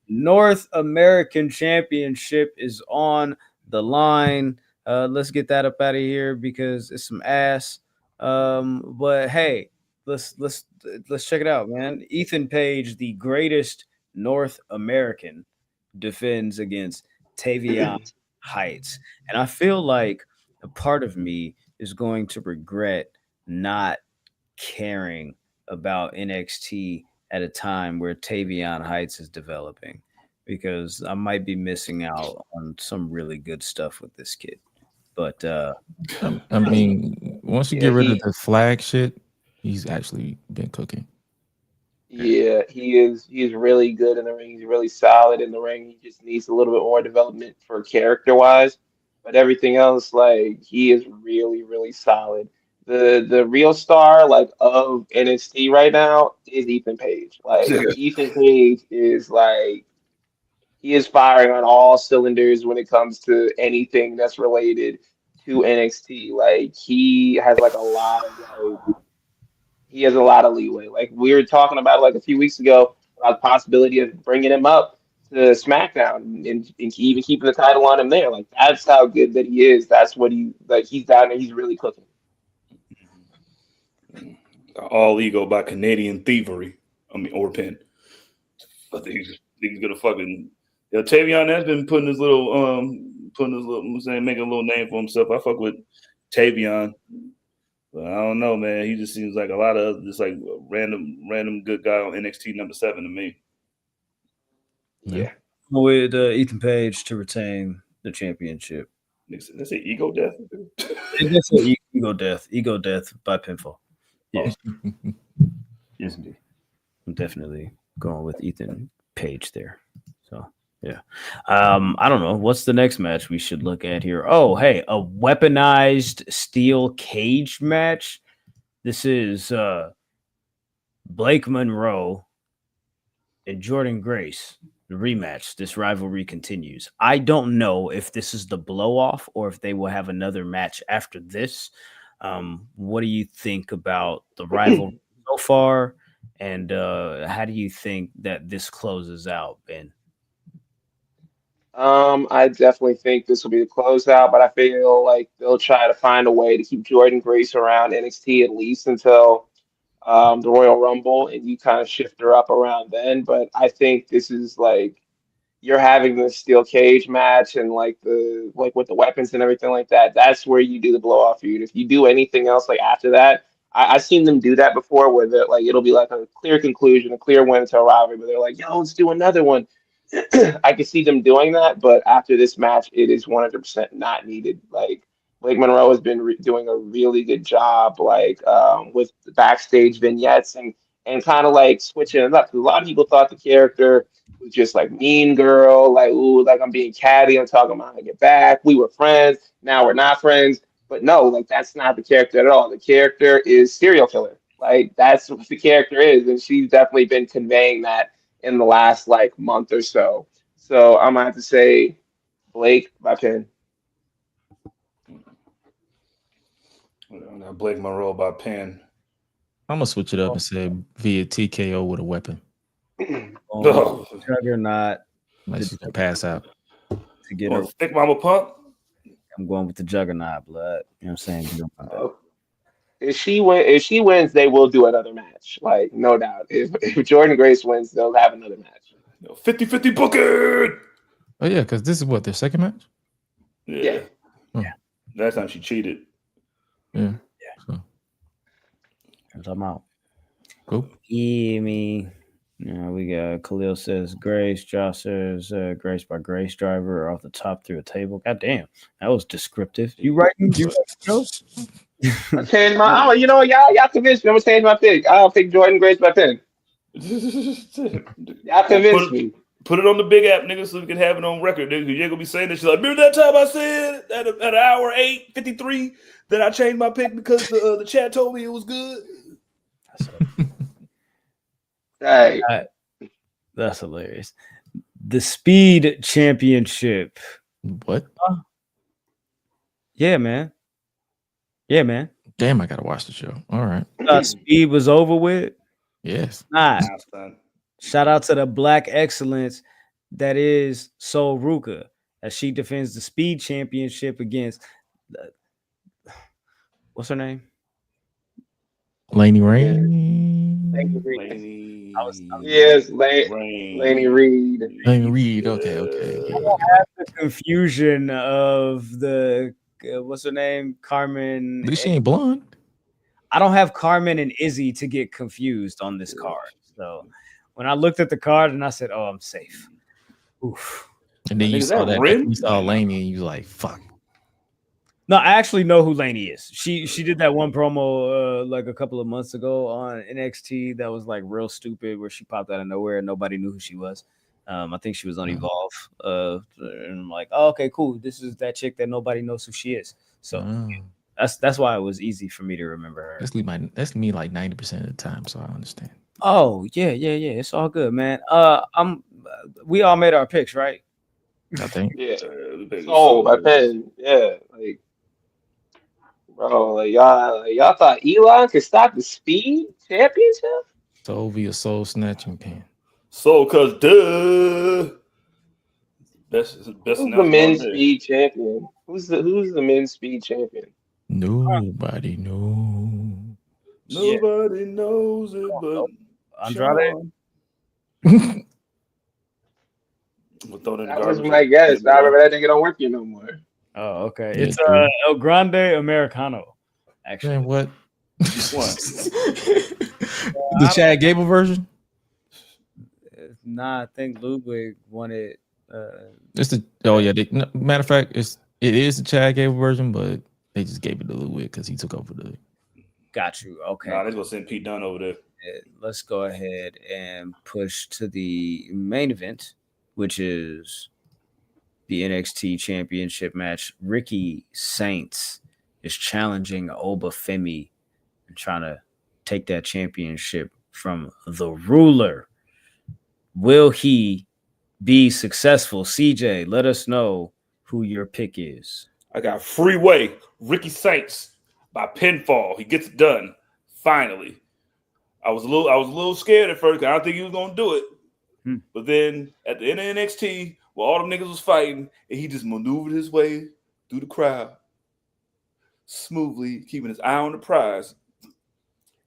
North American Championship is on the line. Let's get that up out of here because it's some ass. But hey, let's check it out, man. Ethan Page, the greatest North American, defends against Tavion Heights. And I feel like a part of me is going to regret not caring about NXT at a time where Tavion Heights is developing, because I might be missing out on some really good stuff with this kid. But I mean, once you Yeah, get rid of the flag shit, he's actually been cooking. yeah, he is. He's really good in the ring. He's really solid in the ring. He just needs a little bit more development for character wise. But everything else, like he is really, really solid. The real star like of NXT right now is Ethan Page. Like Ethan Page is like he is firing on all cylinders when it comes to anything that's related to NXT. Like he has like a lot of like he has a lot of leeway. Like we were talking about like a few weeks ago about the possibility of bringing him up to SmackDown and even keeping the title on him there. Like that's how good that he is. That's what he like. He's down there. He's really cooking. All ego by Canadian thievery. I mean, or Penn. I think he's gonna fucking. Yeah, Tavion has been putting his little, I'm saying, making a little name for himself. I fuck with Tavion, but I don't know, man. He just seems like a lot of just like random good guy on NXT number 7 to me. Yeah. with Ethan Page to retain the championship. Let's say ego death. That's ego death by pinfall. Yes, yes, indeed. I'm definitely going with Ethan Page there. So yeah, I don't know what's the next match we should look at here. Oh, hey, a weaponized steel cage match. This is Blake Monroe and Jordan Grace. The rematch. This rivalry continues. I don't know if this is the blow off or if they will have another match after this. What do you think about the rivalry so far? And how do you think that this closes out, Ben? I definitely think this will be the closeout, but I feel like they'll try to find a way to keep Jordan Grace around NXT at least until the Royal Rumble, and you kind of shift her up around then. But I think this is like you're having the steel cage match and like the like with the weapons and everything like that. That's where you do the blow off feud. If you do anything else like after that, I've seen them do that before, where they're like it'll be like a clear conclusion, a clear win to a rivalry, but they're like, yo, let's do another one. I can see them doing that, but after this match, it is 100% not needed. Like Blake Monroe has been doing a really good job, like with the backstage vignettes and kind of like switching it up. 'Cause a lot of people thought the character was just like mean girl, like ooh, like I'm being catty, I'm talking about how to get back. We were friends, now we're not friends. But no, like that's not the character at all. The character is serial killer. Like that's what the character is, and she's definitely been conveying that in the last like month or so. So I'm gonna have to say Blake by pin. Now Blake Monroe by pin. I'm gonna switch it up and say via TKO with a weapon. Oh. Juggernaut Unless you can pass out. to get Or her. thick mama pump. I'm going with the Juggernaut, blood. You know what I'm saying? If she wins, they will do another match. Like no doubt. If Jordan Grace wins, they'll have another match. 50-50 booking. Oh yeah, because this is what their second match. Yeah. Last time she cheated. Yeah. So, I'm out. cool. Yeah, me. We got Khalil says Grace. Josh says Grace by Grace Driver off the top through a table. God damn, that was descriptive. You writing notes? I changed my. Oh, you know, y'all convinced me. I'm gonna change my pick. I'll pick Jordan Grace by pin. Y'all convinced me. Put it on the big app, nigga, so we can have it on record, nigga. You're gonna be saying this. She's like, remember that time I said at an hour 8:53 that I changed my pick because the chat told me it was good. Hey. That's hilarious. The Speed Championship. What? Yeah, man. Yeah, man. Damn, I gotta watch the show. All right. Speed was over with. Yes. Nah. Shout out to the Black Excellence that is Sol Ruka as she defends the Speed Championship against what's her name? Laney Rain. Yes, Rain. Laney Reed. Laney Reed. Okay. The confusion of the what's her name, Carmen. At least she ain't blonde. I don't have Carmen and Izzy to get confused on this card. So when I looked at the card and I said, "Oh, I'm safe." Oof. And then you saw that you saw Laney and you was like, "Fuck." No, I actually know who Laney is. She did that one promo like a couple of months ago on NXT that was like real stupid, where she popped out of nowhere and nobody knew who she was. I think she was on Evolve, and I'm like, "Oh, okay, cool. This is that chick that nobody knows who she is." So that's why it was easy for me to remember her. That's me like 90% of the time, so I understand. Oh yeah. It's all good, man. We all made our picks, right? I think. Yeah. My pen. Yeah, like, bro, like y'all thought Elon could stop the Speed Championship? So via soul snatching pin. So, cause best Who's the men's speed champion? Who's the men's speed champion? Nobody knows. Nobody knows it, but Andrade. That was my guess. I remember that nigga don't work here no more. Oh, okay. Yeah, It's El Grande Americano. Actually, Man, what? What? The Chad Gable version? Nah, I think Ludwig wanted. It's the matter of fact, it is the Chad Gable version, but they just gave it to Ludwig because he took over the. Got you. Okay. Nah, they're gonna send Pete Dunne over there. Let's go ahead and push to the main event, which is the NXT Championship match. Ricky Saints is challenging Oba Femi and trying to take that championship from the ruler. Will he be successful? CJ, let us know who your pick is. I got Freeway, Ricky Saints by pinfall. He gets it done. Finally. I was a little scared at first because I don't think he was gonna do it. But then at the end of NXT, while all them niggas was fighting, and he just maneuvered his way through the crowd smoothly, keeping his eye on the prize,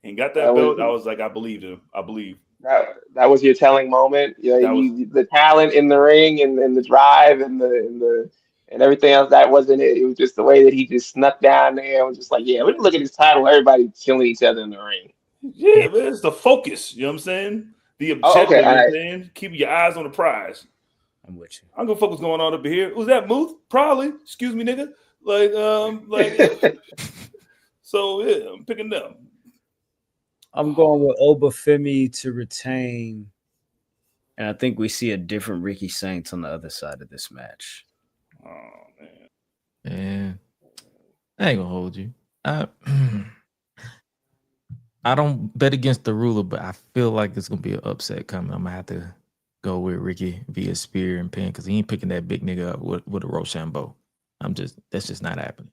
and got that belt. I was like, I believed him. I believe. That was your telling moment. Yeah, the talent in the ring and the drive and everything else. That wasn't it. It was just the way that he just snuck down there and was just like, yeah, look at his title. Everybody killing each other in the ring. Yeah, man, it's the focus. You know what I'm saying? The objective. You know what I'm saying? Keeping your eyes on the prize. I'm with you. I'm gonna fuck what's going on up here. Was that Muth? Probably. Excuse me, nigga. So yeah, I'm picking them. I'm going with Oba Femi to retain, and I think we see a different Ricky Saints on the other side of this match. Oh man. Yeah, I ain't gonna hold you. I don't bet against the ruler, but I feel like it's gonna be an upset coming. I'm gonna have to go with Ricky via spear and pin because he ain't picking that big nigga up with a Rochambeau. That's just not happening.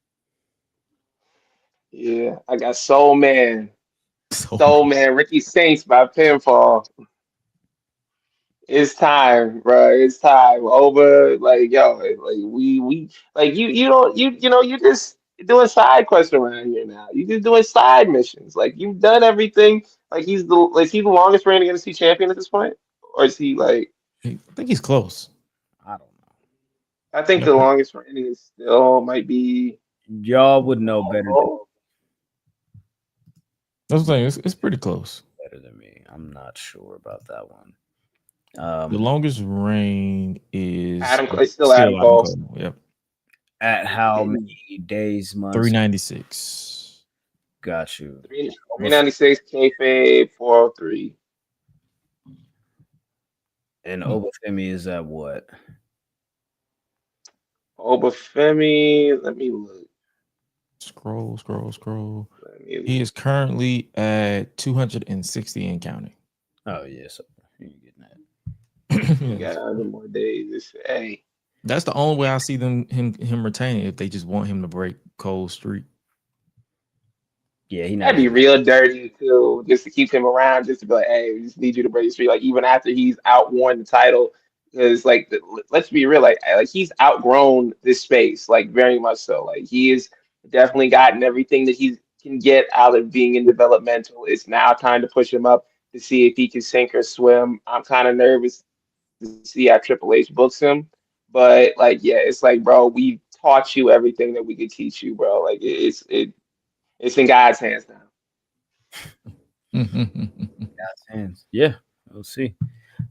Yeah, I got Soul Man, Ricky Saints by pinfall. It's time, bro. It's time. Over, like we you just doing side quests around here now. You just doing side missions. Like you've done everything. Like is he the longest reigning NXT champion at this point, or is he like? I think he's close. I don't know. I think the longest reigning is still might be. Y'all would know better. That's what I'm saying. It's pretty close. Better than me. I'm not sure about that one. The longest reign is Adam Cole. Yep. At how many days, months? 396. Got you. 396 kayfabe 403. And Oba Femi is at what? Oba Femi, let me look. Scroll. He is currently at 260 and counting. Oh yeah, so you're getting that. You got 100 more days. Hey, that's the only way I see him retaining if they just want him to break Cole's streak. Yeah, that'd be real dirty too, just to keep him around, just to be like, hey, we just need you to break the streak. Like even after he's outworn the title, because like let's be real, like he's outgrown this space, like very much so. Like he has definitely gotten everything that he can get out of being in developmental. It's now time to push him up. to see if he can sink or swim. I'm kind of nervous to see how Triple H books him. But like, yeah, it's like, bro, we taught you everything that we could teach you, bro. Like it's in God's hands now. God's hands. Yeah, we'll see.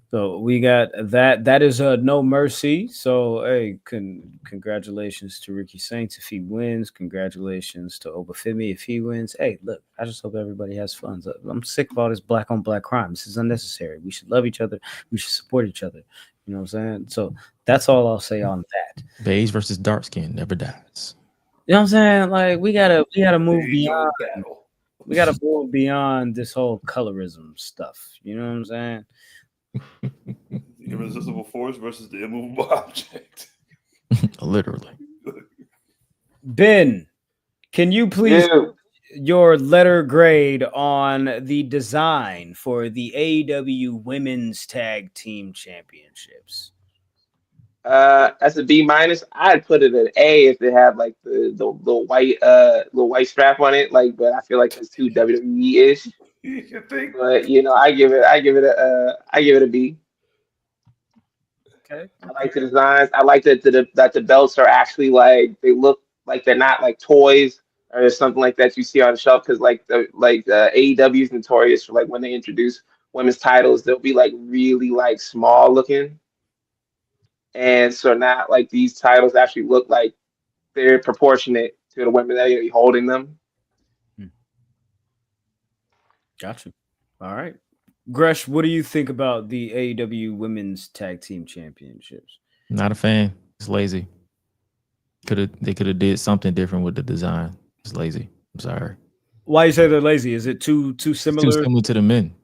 So we got that. That is No Mercy. So hey, congratulations to Ricky Saints if he wins. Congratulations to Obafemi if he wins. Hey, look, I just hope everybody has fun. I'm sick of all this black on black crime. This is unnecessary. We should love each other. We should support each other. You know what I'm saying? So that's all I'll say on that. Beige versus dark skin never dies. You know what I'm saying? Like we gotta move There you go, beyond. battle. We gotta move beyond this whole colorism stuff. You know what I'm saying? The irresistible force versus the immovable object. Literally. Ben, can you please your letter grade on the design for the AEW Women's Tag Team Championships? As a B minus, I'd put it an A if it had like the white strap on it. Like, but I feel like it's too WWE-ish. You think? But I give it a B. Okay. I like the designs. I like that the belts are actually like they look like they're not like toys or something like that you see on the shelf. Because AEW is notorious for like when they introduce women's titles, they'll be like really like small looking, and so now like these titles actually look like they're proportionate to the women that are holding them. Gotcha. All right. Gresh, what do you think about the AEW Women's Tag Team Championships? Not a fan. It's lazy. They could have did something different with the design. It's lazy. I'm sorry. Why you say they're lazy? Is it too similar? It's too similar to the men.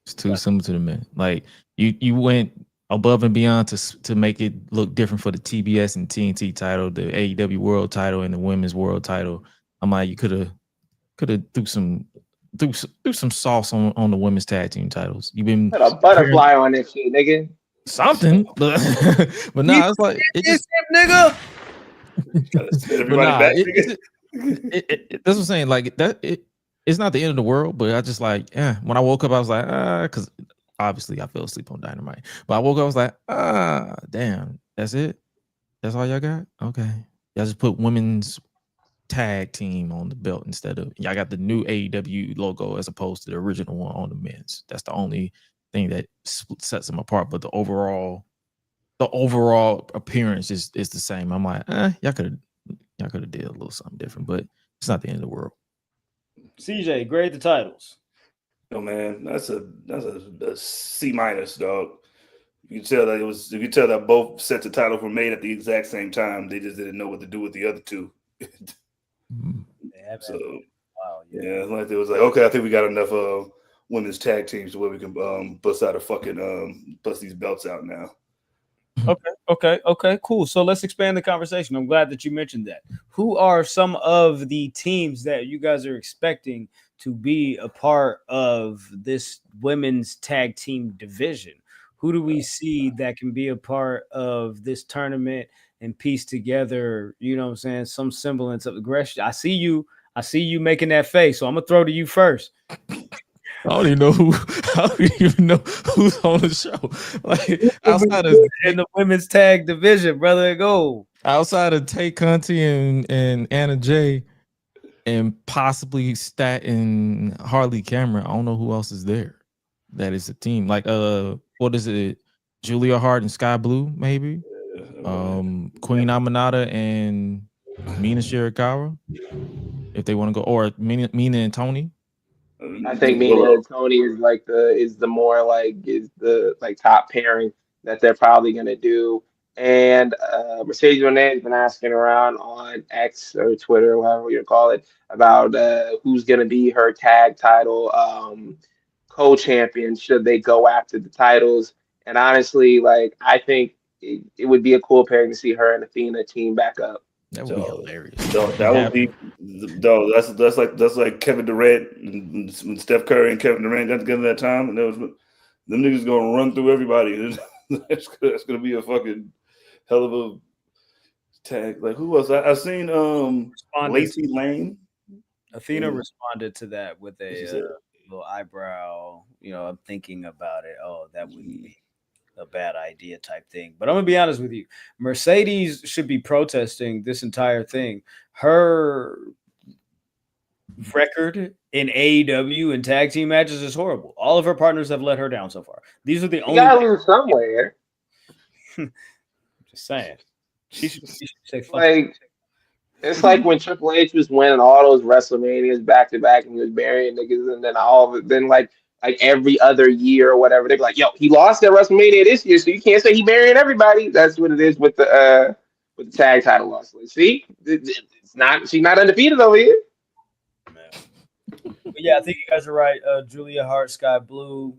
It's too similar to the men. Like you went above and beyond to make it look different for the TBS and TNT title, the AEW World title, and the Women's World title. I'm like, you could have threw some sauce on the women's tag team titles. You've been Put a butterfly on that shit, nigga. Something, but nah, it's like it just nigga. Everybody that's what I'm saying. Like that, it's not the end of the world, but I just like, when I woke up, I was like, because obviously I fell asleep on Dynamite, but I woke up, I was like, damn, that's it. That's all y'all got? Okay, y'all just put women's tag team on the belt instead of y'all got the new AEW logo as opposed to the original one on the men's. That's the only thing that sets them apart. But the overall appearance is the same. I'm like, y'all could have did a little something different, but it's not the end of the world. CJ, grade the titles. No man, that's a C minus, dog. You can tell that both sets of titles were made at the exact same time. They just didn't know what to do with the other two. So wow, yeah, like it was like, okay, I think we got enough women's tag teams where we can bust these belts out now. Okay, cool. So let's expand the conversation. I'm glad that you mentioned that. Who are some of the teams that you guys are expecting to be a part of this women's tag team division? Who do we see that can be a part of this tournament and piece together, you know what I'm saying, some semblance of aggression? I see you making that face, so I'm gonna throw to you first. I don't even know who's on the show. Like outside of in the women's tag division, brother, go. Outside of Tay Conti and Anna Jay and possibly Stat and Harley Cameron, I don't know who else is there. That is a team. Like what is it? Julia Hart and Sky Blue, maybe. Queen Aminata and Mina Shirakawa, if they want to go, or Mina and Tony. I think Mina and Tony is the top pairing that they're probably gonna do. And Mercedes Moné has been asking around on X or Twitter, or however you call it, about who's gonna be her tag title co-champion should they go after the titles. And honestly, like I think it would be a cool pairing to see her and Athena team back up. That would be hilarious. That would be that's like Kevin Durant when Steph Curry and Kevin Durant got together that time, and them niggas gonna run through everybody. That's gonna be a fucking hell of a tag. Like who else? I seen Lacey Lane. Athena responded to that with a little eyebrow I'm thinking about it. Oh, that would be a bad idea type thing. But I'm gonna be honest with you. Mercedes should be protesting this entire thing. Her record in AEW and tag team matches is horrible. All of her partners have let her down so far. These are the You only. gotta lose somewhere. Just saying. She should say fuck. Like it's like when Triple H was winning all those WrestleManias back to back and he was burying niggas, and then then like every other year or whatever, they're like, "Yo, he lost at WrestleMania this year, so you can't say he burying everybody." That's what it is with the tag title loss. Like, see, it's not she's not undefeated over here. But yeah, I think you guys are right. Julia Hart, Sky Blue,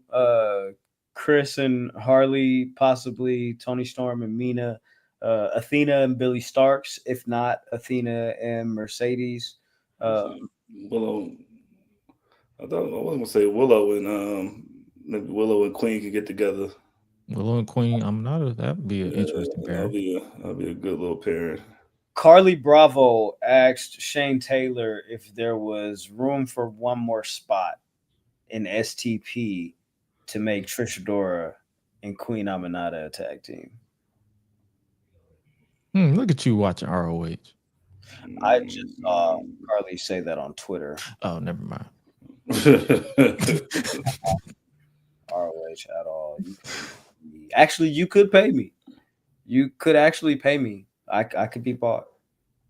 Chris and Harley, possibly Tony Storm and Mina, Athena and Billy Starks, if not Athena and Mercedes. Willow. I wasn't gonna say Willow and maybe Willow and Queen could get together. Willow and Queen, that'd be an interesting pair. That'd be a good little pair. Carly Bravo asked Shane Taylor if there was room for one more spot in STP to make Trish Adora and Queen Aminata a tag team. Look at you watching ROH. I just saw Carly say that on Twitter. Oh, never mind. ROH at all. Actually, you could pay me. You could actually pay me. I could be bought.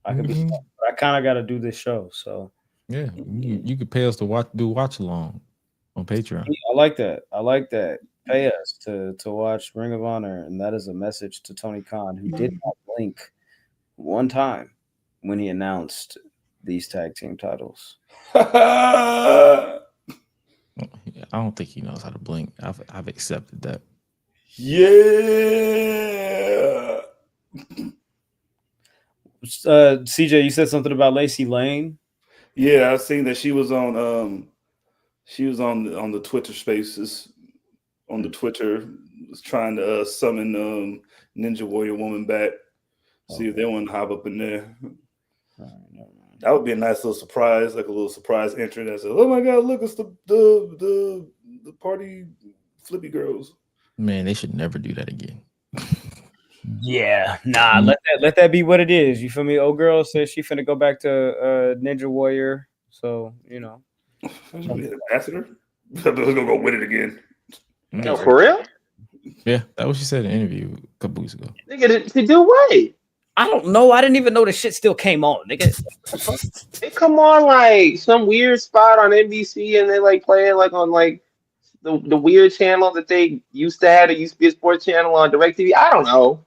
I could be bought. But I kind of got to do this show. So yeah, you could pay us to watch along on Patreon. I like that. Pay us to watch Ring of Honor, and that is a message to Tony Khan, who did not blink one time when he announced these tag team titles. I don't think he knows how to blink. I've accepted that. Yeah. CJ, you said something about Lacey Lane. Yeah, I've seen that she was on the Twitter Spaces on the Twitter, was trying to summon Ninja Warrior Woman back. See if they want to hop up in there. That would be a nice little surprise, like a little surprise entrant that says, "Oh my God, look, it's the party flippy girls." Man, they should never do that again. Yeah, nah, let that be what it is. You feel me? Old girl says she finna go back to Ninja Warrior, so ambassador. Let's go win it again. No, for real? Yeah, that was what she said in an interview a couple weeks ago. Nigga, to do what? I don't know. I didn't even know the shit still came on, nigga. They come on like some weird spot on NBC, and they like play it like on like the weird channel that they used to have. It used to be a sports channel on DirecTV. I don't know.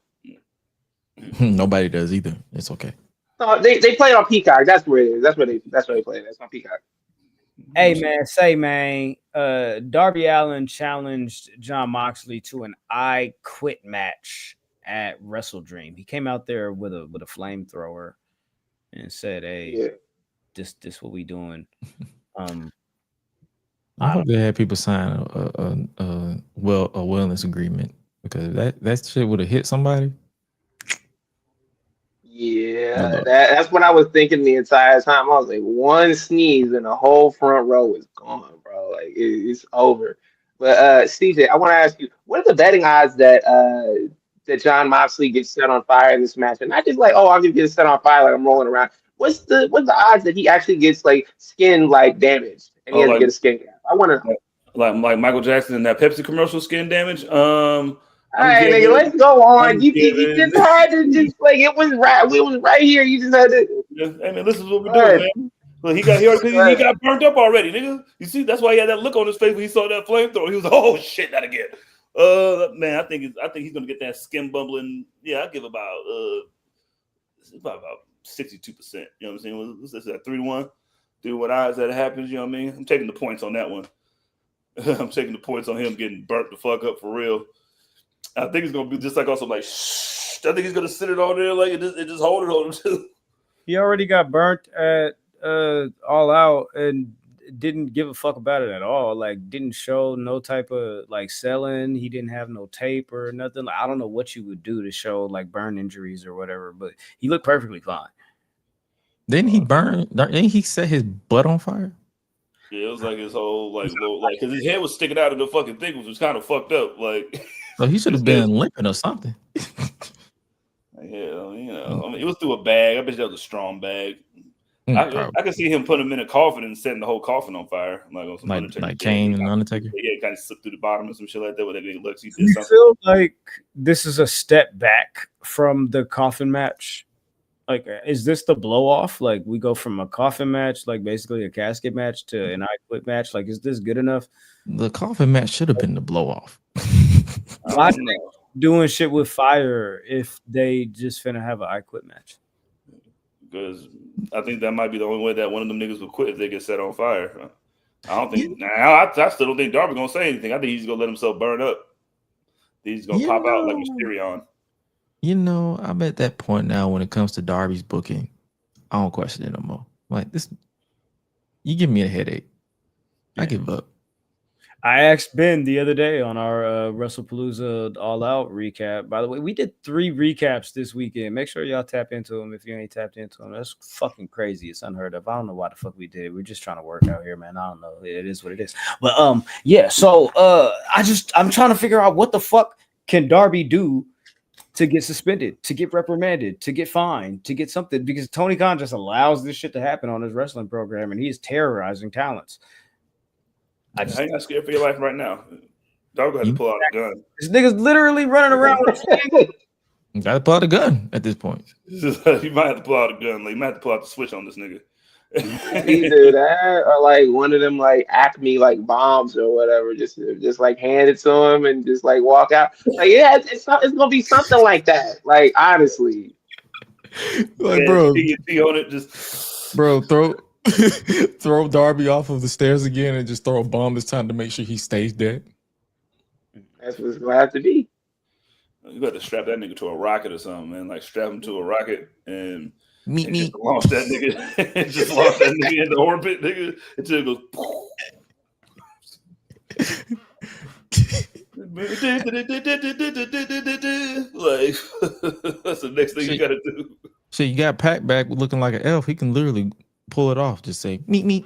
Nobody does either. It's okay. No, they play it on Peacock. That's where it is. That's where they play it. That's on Peacock. Hey man, Darby Allin challenged John Moxley to an I Quit match at WrestleDream. He came out there with a flamethrower and said, "Hey, this what we doing." I hope they had people sign a wellness agreement, because that shit would have hit somebody. Yeah, that's what I was thinking the entire time. I was like, one sneeze and the whole front row is gone, bro. Like it's over. But CJ, I want to ask you, what are the betting odds that John Moxley gets set on fire in this match? And not just like, oh, I'm gonna get set on fire like I'm rolling around. What's the odds that he actually gets like skin like damaged and he has to get a skin gap? I want to like Michael Jackson in that Pepsi commercial, skin damage. All right, nigga, let's go on. You just had to just like it was right here. You just had to. Yeah, hey man, this is what we're doing, man. Look, he got burnt up already, nigga. You see, that's why he had that look on his face when he saw that flamethrower. He was like, "Oh shit, not again." Man, I think he's gonna get that skin bumbling. Yeah, I give about 62%. You know what I'm saying? What's this at 3-1? 3-1 odds that it happens. You know what I mean? I'm taking the points on that one. I'm taking the points on him getting burnt the fuck up for real. I think it's gonna be just like also like shh. I think he's gonna sit it on there like it just hold it on him too. He already got burnt at All Out and didn't give a fuck about it at all. Like didn't show no type of like selling. He didn't have no tape or nothing. Like, I don't know what you would do to show like burn injuries or whatever, but he looked perfectly fine. Didn't he set his butt on fire? Yeah, it was like his whole like little like because his head was sticking out of the fucking thing, which was kind of fucked up. Like, So he should have been limping or something. yeah, you know, I mean, it was through a bag. I bet that was a strong bag. Probably. I could see him putting him in a coffin and setting the whole coffin on fire, like on some Undertaker. Like Kane and Undertaker. Yeah, kind of slipped through the bottom and some shit like that. Where they looks, he did You something. feel like this is a step back from the coffin match? Like, is this the blow off? Like, we go from a coffin match, like basically a casket match, to an I Quit match. Like, is this good enough? The coffin match should have been the blow off. Why doing shit with fire if they just finna have an I Quit match? Because I think that might be the only way that one of them niggas will quit if they get set on fire. I don't think now. I still don't think Darby gonna say anything. I think he's gonna let himself burn up. He's gonna pop out like Mysterion. You know, I'm at that point now when it comes to Darby's booking. I don't question it no more. Like this, you give me a headache. I give up. I asked Ben the other day on our WrestlePalooza All Out recap. By the way, we did 3 recaps this weekend. Make sure y'all tap into them if you ain't tapped into them. That's fucking crazy. It's unheard of. I don't know why the fuck we did. We're just trying to work out here, man. I don't know. It is what it is. But yeah. So I'm trying to figure out what the fuck can Darby do to get suspended, to get reprimanded, to get fined, to get something, because Tony Khan just allows this shit to happen on his wrestling program, and he is terrorizing talents. I ain't not scared for your life right now. Dog had to pull out a gun. This nigga's literally running around with a You gotta pull out a gun at this point. You might have to pull out a gun. Like, you might have to pull out the switch on this nigga. Either that or like one of them like Acme like bombs or whatever. Just like hand it to him and just like walk out. Like it's gonna be something like that. Like honestly, like bro, on it, just bro, throw Darby off of the stairs again and just throw a bomb this time to make sure he stays dead. That's what it's gonna have to be. You got to strap that nigga to a rocket or something, man. Like strap him to a rocket and Just launch that nigga. Just launch that nigga into orbit, nigga, until it goes. Like that's the next thing you gotta do. So you got Pac back looking like an elf. He can literally pull it off. Just say meet,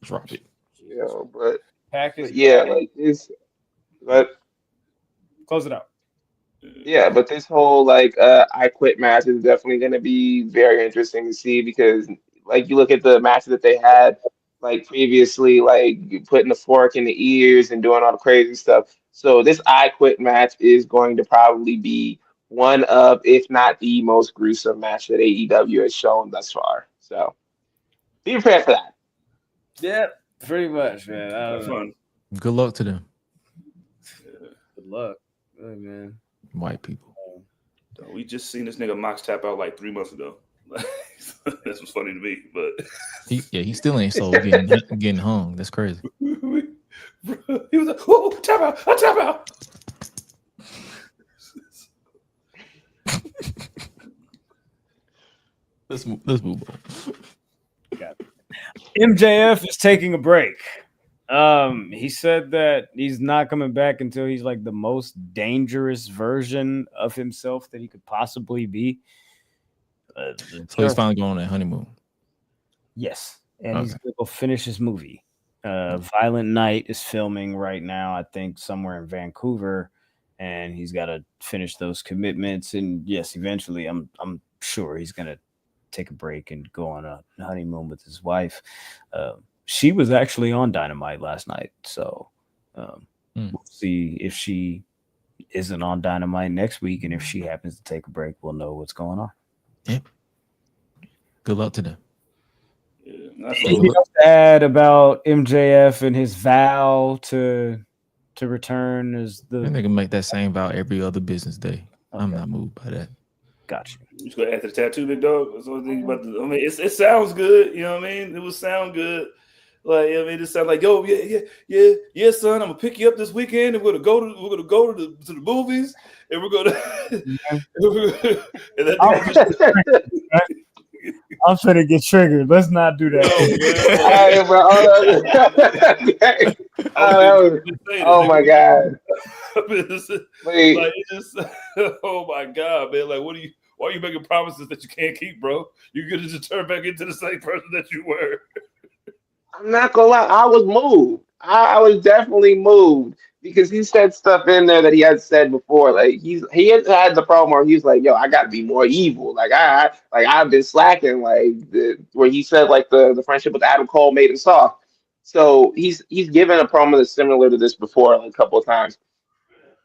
drop it. Yeah, but package. Yeah, like this. But Close it out. yeah, but this whole like I Quit match is definitely going to be very interesting to see because like you look at the matches that they had like previously, like putting the fork in the ears and doing all the crazy stuff. So this I Quit match is going to probably be one of, if not the most gruesome match that AEW has shown thus far. So be prepared for that. Yeah, pretty much, man. Have fun. Good luck to them. Good luck. Good, man. White people. We just seen this nigga Mox tap out like 3 months ago. That's what's funny to me, but he still ain't so getting hung. That's crazy. He was like, "Oh, tap out! I tap out!" Let's move on. MJF is taking a break. He said that he's not coming back until he's like the most dangerous version of himself that he could possibly be. So he's finally going on that honeymoon. Yes, and he's gonna go finish his movie. Violent Night is filming right now, I think, somewhere in Vancouver, and he's got to finish those commitments. And yes, eventually, I'm sure he's gonna take a break and go on a honeymoon with his wife. She was actually on Dynamite last night, so we'll see if she isn't on Dynamite next week, and if she happens to take a break, we'll know what's going on. Yep. Good luck to them. Anything else to add about MJF and his vow to return? As the they can make that same vow every other business day. Okay. I'm not moved by that. Gotcha. You just gonna add to the tattoo, big dog. That's what I think about. I mean, it sounds good. You know what I mean? It would sound good. Like, I mean, it sounds like, yo, yeah, son. I'm gonna pick you up this weekend, and we're gonna go to the movies, and we're gonna. I'm finna get triggered. Let's not do that. Oh my god! Wait. Like, oh my god, man! Like, why are you making promises that you can't keep, bro? You're gonna just turn back into the same person that you were. I'm not gonna lie, I was moved. I was definitely moved because he said stuff in there that he had said before. Like he had the problem where he's like, "Yo, I got to be more evil." Like I've been slacking. Like where he said like the friendship with Adam Cole made him soft. So he's given a promo that's similar to this before like, a couple of times.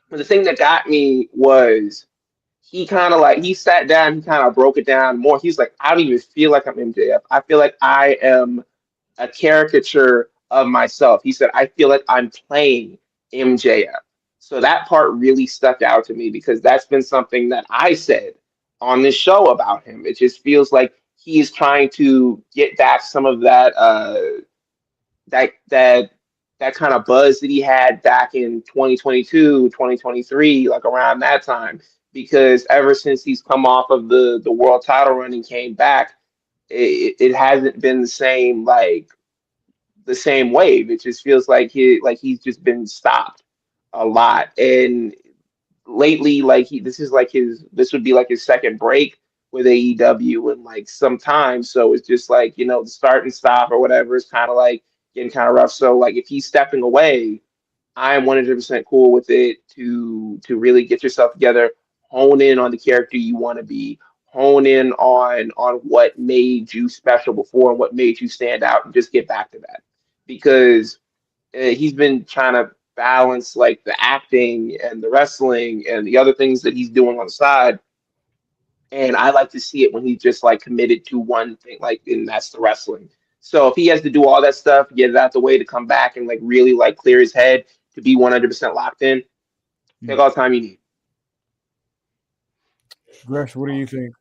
But the thing that got me was he kind of like he sat down, he kind of broke it down more. He's like, I don't even feel like I'm MJF. I feel like I am a caricature of myself. He said, I feel like I'm playing MJF. So that part really stuck out to me because that's been something that I said on this show about him. It just feels like he's trying to get back some of that that kind of buzz that he had back in 2022, 2023, like around that time. Because ever since he's come off of the world title run and came back, it hasn't been the same wave. It just feels like he's just been stopped a lot. And lately, like this would be like his second break with AEW in like some time. So it's just like, the start and stop or whatever is kind of like getting kind of rough. So like if he's stepping away, I'm 100% cool with it to really get yourself together, hone in on the character you want to be, hone in on what made you special before and what made you stand out, and just get back to that. Because he's been trying to balance like the acting and the wrestling and the other things that he's doing on the side. And I like to see it when he's just like committed to one thing, like, and that's the wrestling. So if he has to do all that stuff, get it out the way to come back and like really like clear his head to be 100% locked in, take all the time you need. Gresh, what do you think?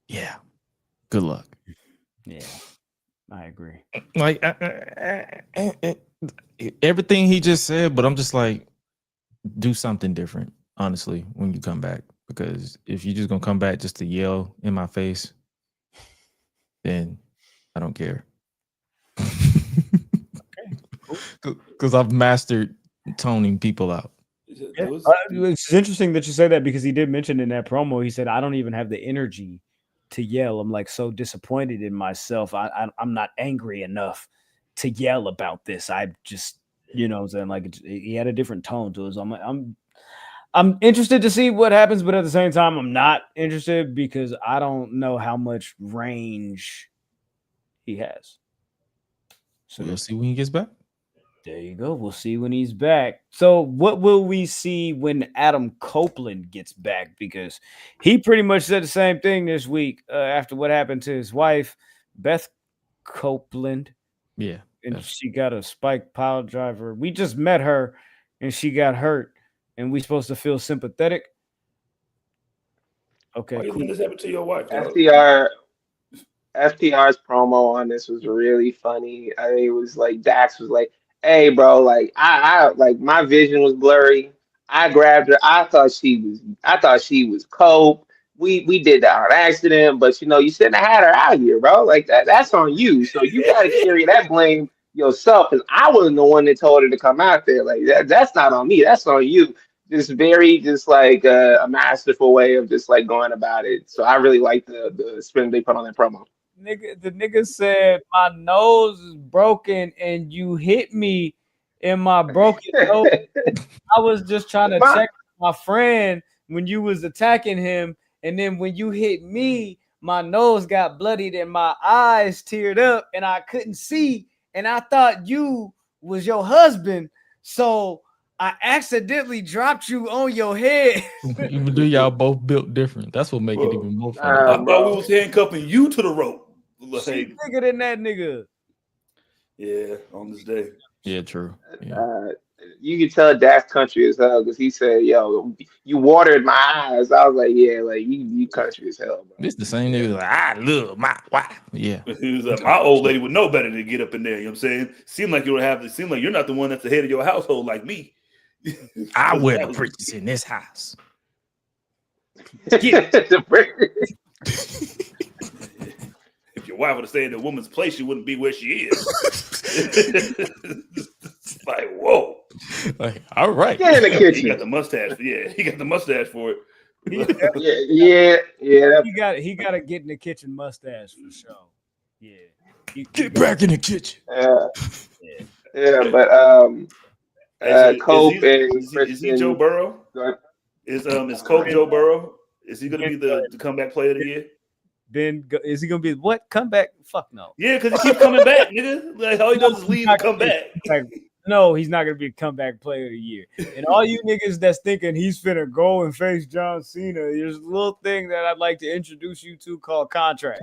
Yeah. Good luck. Yeah, I agree. Like everything he just said, but I'm just like, do something different, honestly, when you come back. Because if you're just gonna come back just to yell in my face, then I don't care. Because I've mastered toning people out. It's interesting that you say that because he did mention in that promo, he said, I don't even have the energy to yell. I'm like so disappointed in myself. I'm not angry enough to yell about this. I just, what I'm saying, like he had a different tone to it. So I'm interested to see what happens, but at the same time, I'm not interested because I don't know how much range he has. So we'll see when he gets back. There you go. We'll see when he's back. So what will we see when Adam Copeland gets back? Because he pretty much said the same thing this week after what happened to his wife, Beth Copeland. Yeah. And she got a spike pile driver. We just met her and she got hurt. And we supposed to feel sympathetic. Okay. Why you think this happened to your wife? FTR's promo on this was really funny. I think it was like Dax was like, "Hey, bro, like I like my vision was blurry. I grabbed her. I thought she was Cope. We did that on accident, but you shouldn't have had her out here, bro. Like that's on you. So you got to carry that blame yourself. Because I wasn't the one that told her to come out there. Like that's not on me. That's on you." Just very just like a masterful way of just like going about it. So I really like the spin they put on that promo. The nigga said my nose is broken and you hit me in my broken nose. I was just trying to check my friend when you was attacking him, and then when you hit me, my nose got bloodied and my eyes teared up and I couldn't see, and I thought you was your husband, so I accidentally dropped you on your head. Even though y'all both built different, that's what make it even more fun. I thought we was handcuffing you to the rope. She bigger than that nigga. Yeah, on this day. Yeah, true. Yeah. You can tell Dax country as hell because he said, "Yo, you watered my eyes." I was like, "Yeah, like you country as hell, bro." This the same nigga like, I love my wife. Yeah. He was like, my old lady would know better than to get up in there. You know what I'm saying? Seem like you're not the one that's the head of your household like me. I wear the preachers in this house. If your wife would have stayed in a woman's place, she wouldn't be where she is. It's like, whoa. Like, all right. Get in the kitchen. He got the mustache. Yeah, he got the mustache for it. Yeah. He got to get in the kitchen mustache for sure. Yeah. Get back in the kitchen. Yeah, but Cope and is he Joe Christian. Burrow? Is Cope Joe Burrow? Is he going to be the comeback player of the year? Then is he gonna be what comeback? Fuck no. Yeah, because he keeps coming back, nigga. Like all he does is leave and come back. No, he's not gonna be a comeback player of the year. And all you niggas that's thinking he's finna go and face John Cena, there's a little thing that I'd like to introduce you to called contracts.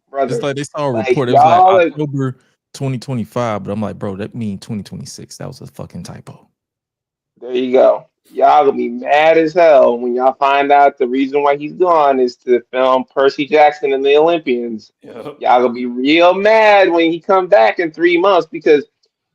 Brother, it's like they saw a report. It was like October 2025, but I'm like, bro, that means 2026. That was a fucking typo. There you go. Y'all gonna be mad as hell when y'all find out the reason why he's gone is to film Percy Jackson and the Olympians. Yep. Y'all gonna be real mad when he come back in 3 months because,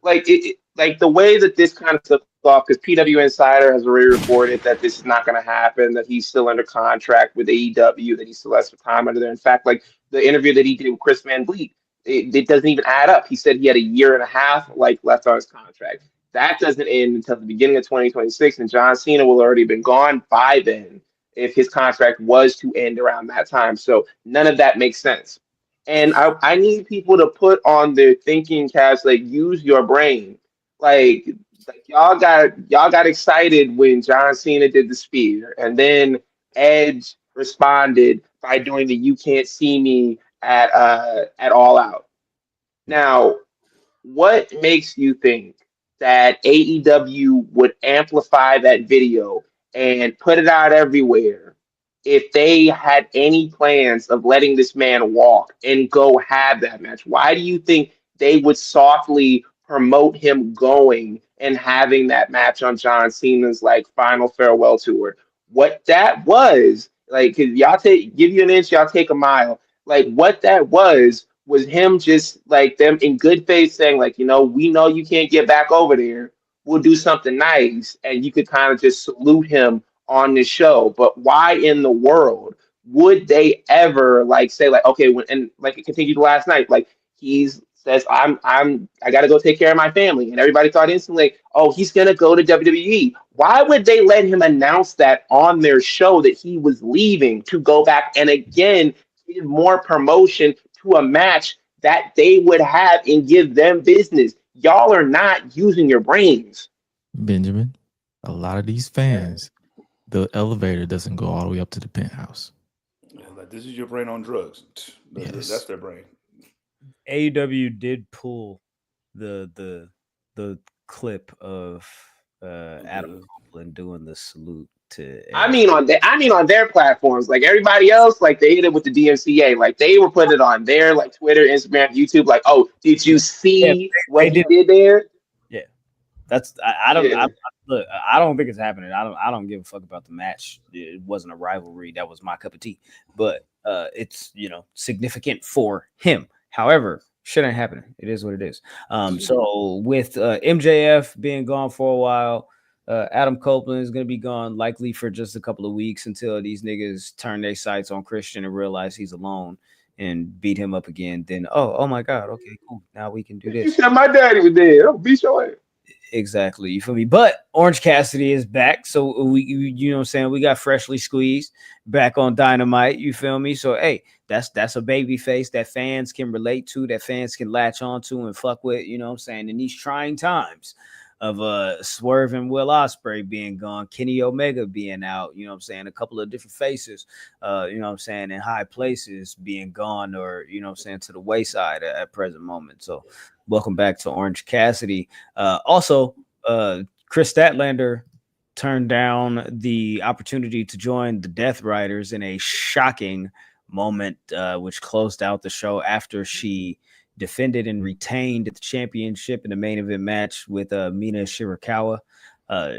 like the way that this kind of took off, because PW Insider has already reported that this is not gonna happen, that he's still under contract with AEW, that he still has some time under there. In fact, like the interview that he did with Chris Van Vliet, it doesn't even add up. He said he had a year and a half left on his contract. That doesn't end until the beginning of 2026, and John Cena will already been gone by then if his contract was to end around that time. So none of that makes sense. And I need people to put on their thinking caps, like use your brain. Like y'all got excited when John Cena did the spear, and then Edge responded by doing the "You Can't See Me" at All Out. Now, what makes you think that AEW would amplify that video and put it out everywhere if they had any plans of letting this man walk and go have that match? Why do you think they would softly promote him going and having that match on John Cena's final farewell tour? What that was, cause y'all give you an inch, y'all take a mile. What that was him just them in good faith saying we know you can't get back over there. We'll do something nice. And you could kind of just salute him on the show. But why in the world would they ever say okay, it continued last night, he says I got to go take care of my family, and everybody thought instantly, oh, he's gonna go to WWE. Why would they let him announce that on their show that he was leaving to go back and again give more promotion to a match that they would have and give them business? Y'all are not using your brains. Benjamin, a lot of these fans, the elevator doesn't go all the way up to the penthouse. Yeah, this is your brain on drugs. Yes. That's their brain. AEW did pull the clip of Adam Copeland doing the salute to Edge. I mean on their platforms, everybody else, they hit it with the DMCA, they were putting it on their Twitter, Instagram, YouTube, oh, did you see what he did there? Yeah, that's I don't think it's happening. I don't give a fuck about the match. It wasn't a rivalry. That was my cup of tea, but it's significant for him. However, shit ain't happening. It is what it is. So with MJF being gone for a while, Adam Copeland is going to be gone likely for just a couple of weeks until these niggas turn their sights on Christian and realize he's alone and beat him up again. Then, oh my God, okay, cool. Now we can do this. You said my daddy was dead. I'll beat your ass. Exactly. You feel me? But Orange Cassidy is back. So we you know what I'm saying? We got freshly squeezed back on Dynamite. You feel me? So hey, that's a baby face that fans can relate to, that fans can latch on to and fuck with, you know what I'm saying? In these trying times of Swerve and Will Ospreay being gone, Kenny Omega being out, you know what I'm saying? A couple of different faces, you know what I'm saying, in high places being gone, or, you know what I'm saying, to the wayside at present moment. So welcome back to Orange Cassidy. Also, Chris Statlander turned down the opportunity to join the Death Riders in a shocking moment, which closed out the show after she defended and retained the championship in the main event match with Mina Shirakawa.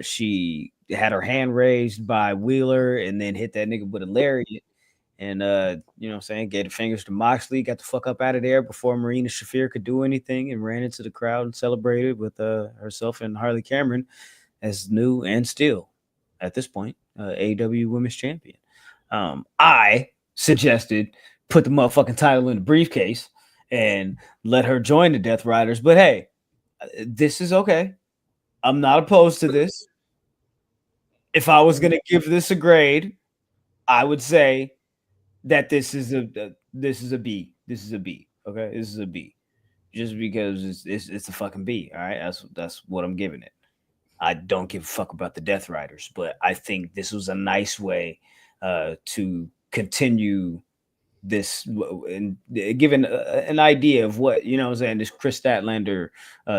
She had her hand raised by Wheeler and then hit that nigga with a lariat. And, you know what I'm saying, gave the fingers to Moxley, got the fuck up out of there before Marina Shafir could do anything, and ran into the crowd and celebrated with herself and Harley Cameron as new and still, at this point, AEW Women's Champion. I suggested put the motherfucking title in the briefcase and let her join the Death Riders. But hey, this is okay. I'm not opposed to this. if I was gonna give this a grade, I would say that this is a B. This is a B. Okay, this is a B. Just because it's a fucking B. All right, that's what I'm giving it. I don't give a fuck about the Death Riders, but I think this was a nice way to continue this and given an idea of what, you know what I'm saying, this Chris Statlander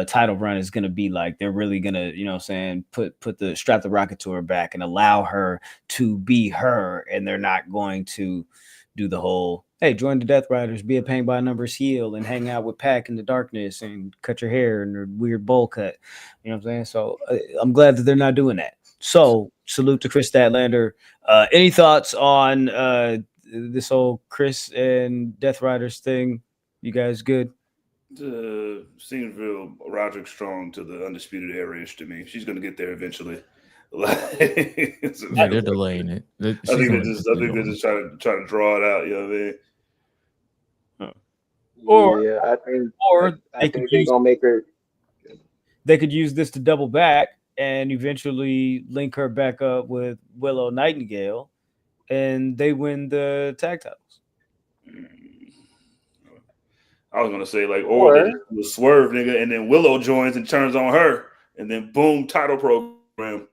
title run is going to be like. They're really going to, you know what I'm saying, put the strap the rocket to her back and allow her to be her, and they're not going to do the whole, hey, join the Death Riders, be a Pain by Numbers heel, and hang out with Pac in the darkness and cut your hair in a weird bowl cut. You know what I'm saying? So I'm glad that they're not doing that. So salute to Chris Statlander. Any thoughts on this whole Chris and Death Riders thing? You guys good? Seems real Roderick Strong to the Undisputed Era-ish to me. She's going to get there eventually. They're delaying it. I think they're just trying to draw it out. You know what I mean? Or yeah, I think they're gonna make her. They could use this to double back and eventually link her back up with Willow Nightingale, and they win the tag titles. I was gonna say or the swerve nigga, and then Willow joins and turns on her, and then boom, title program.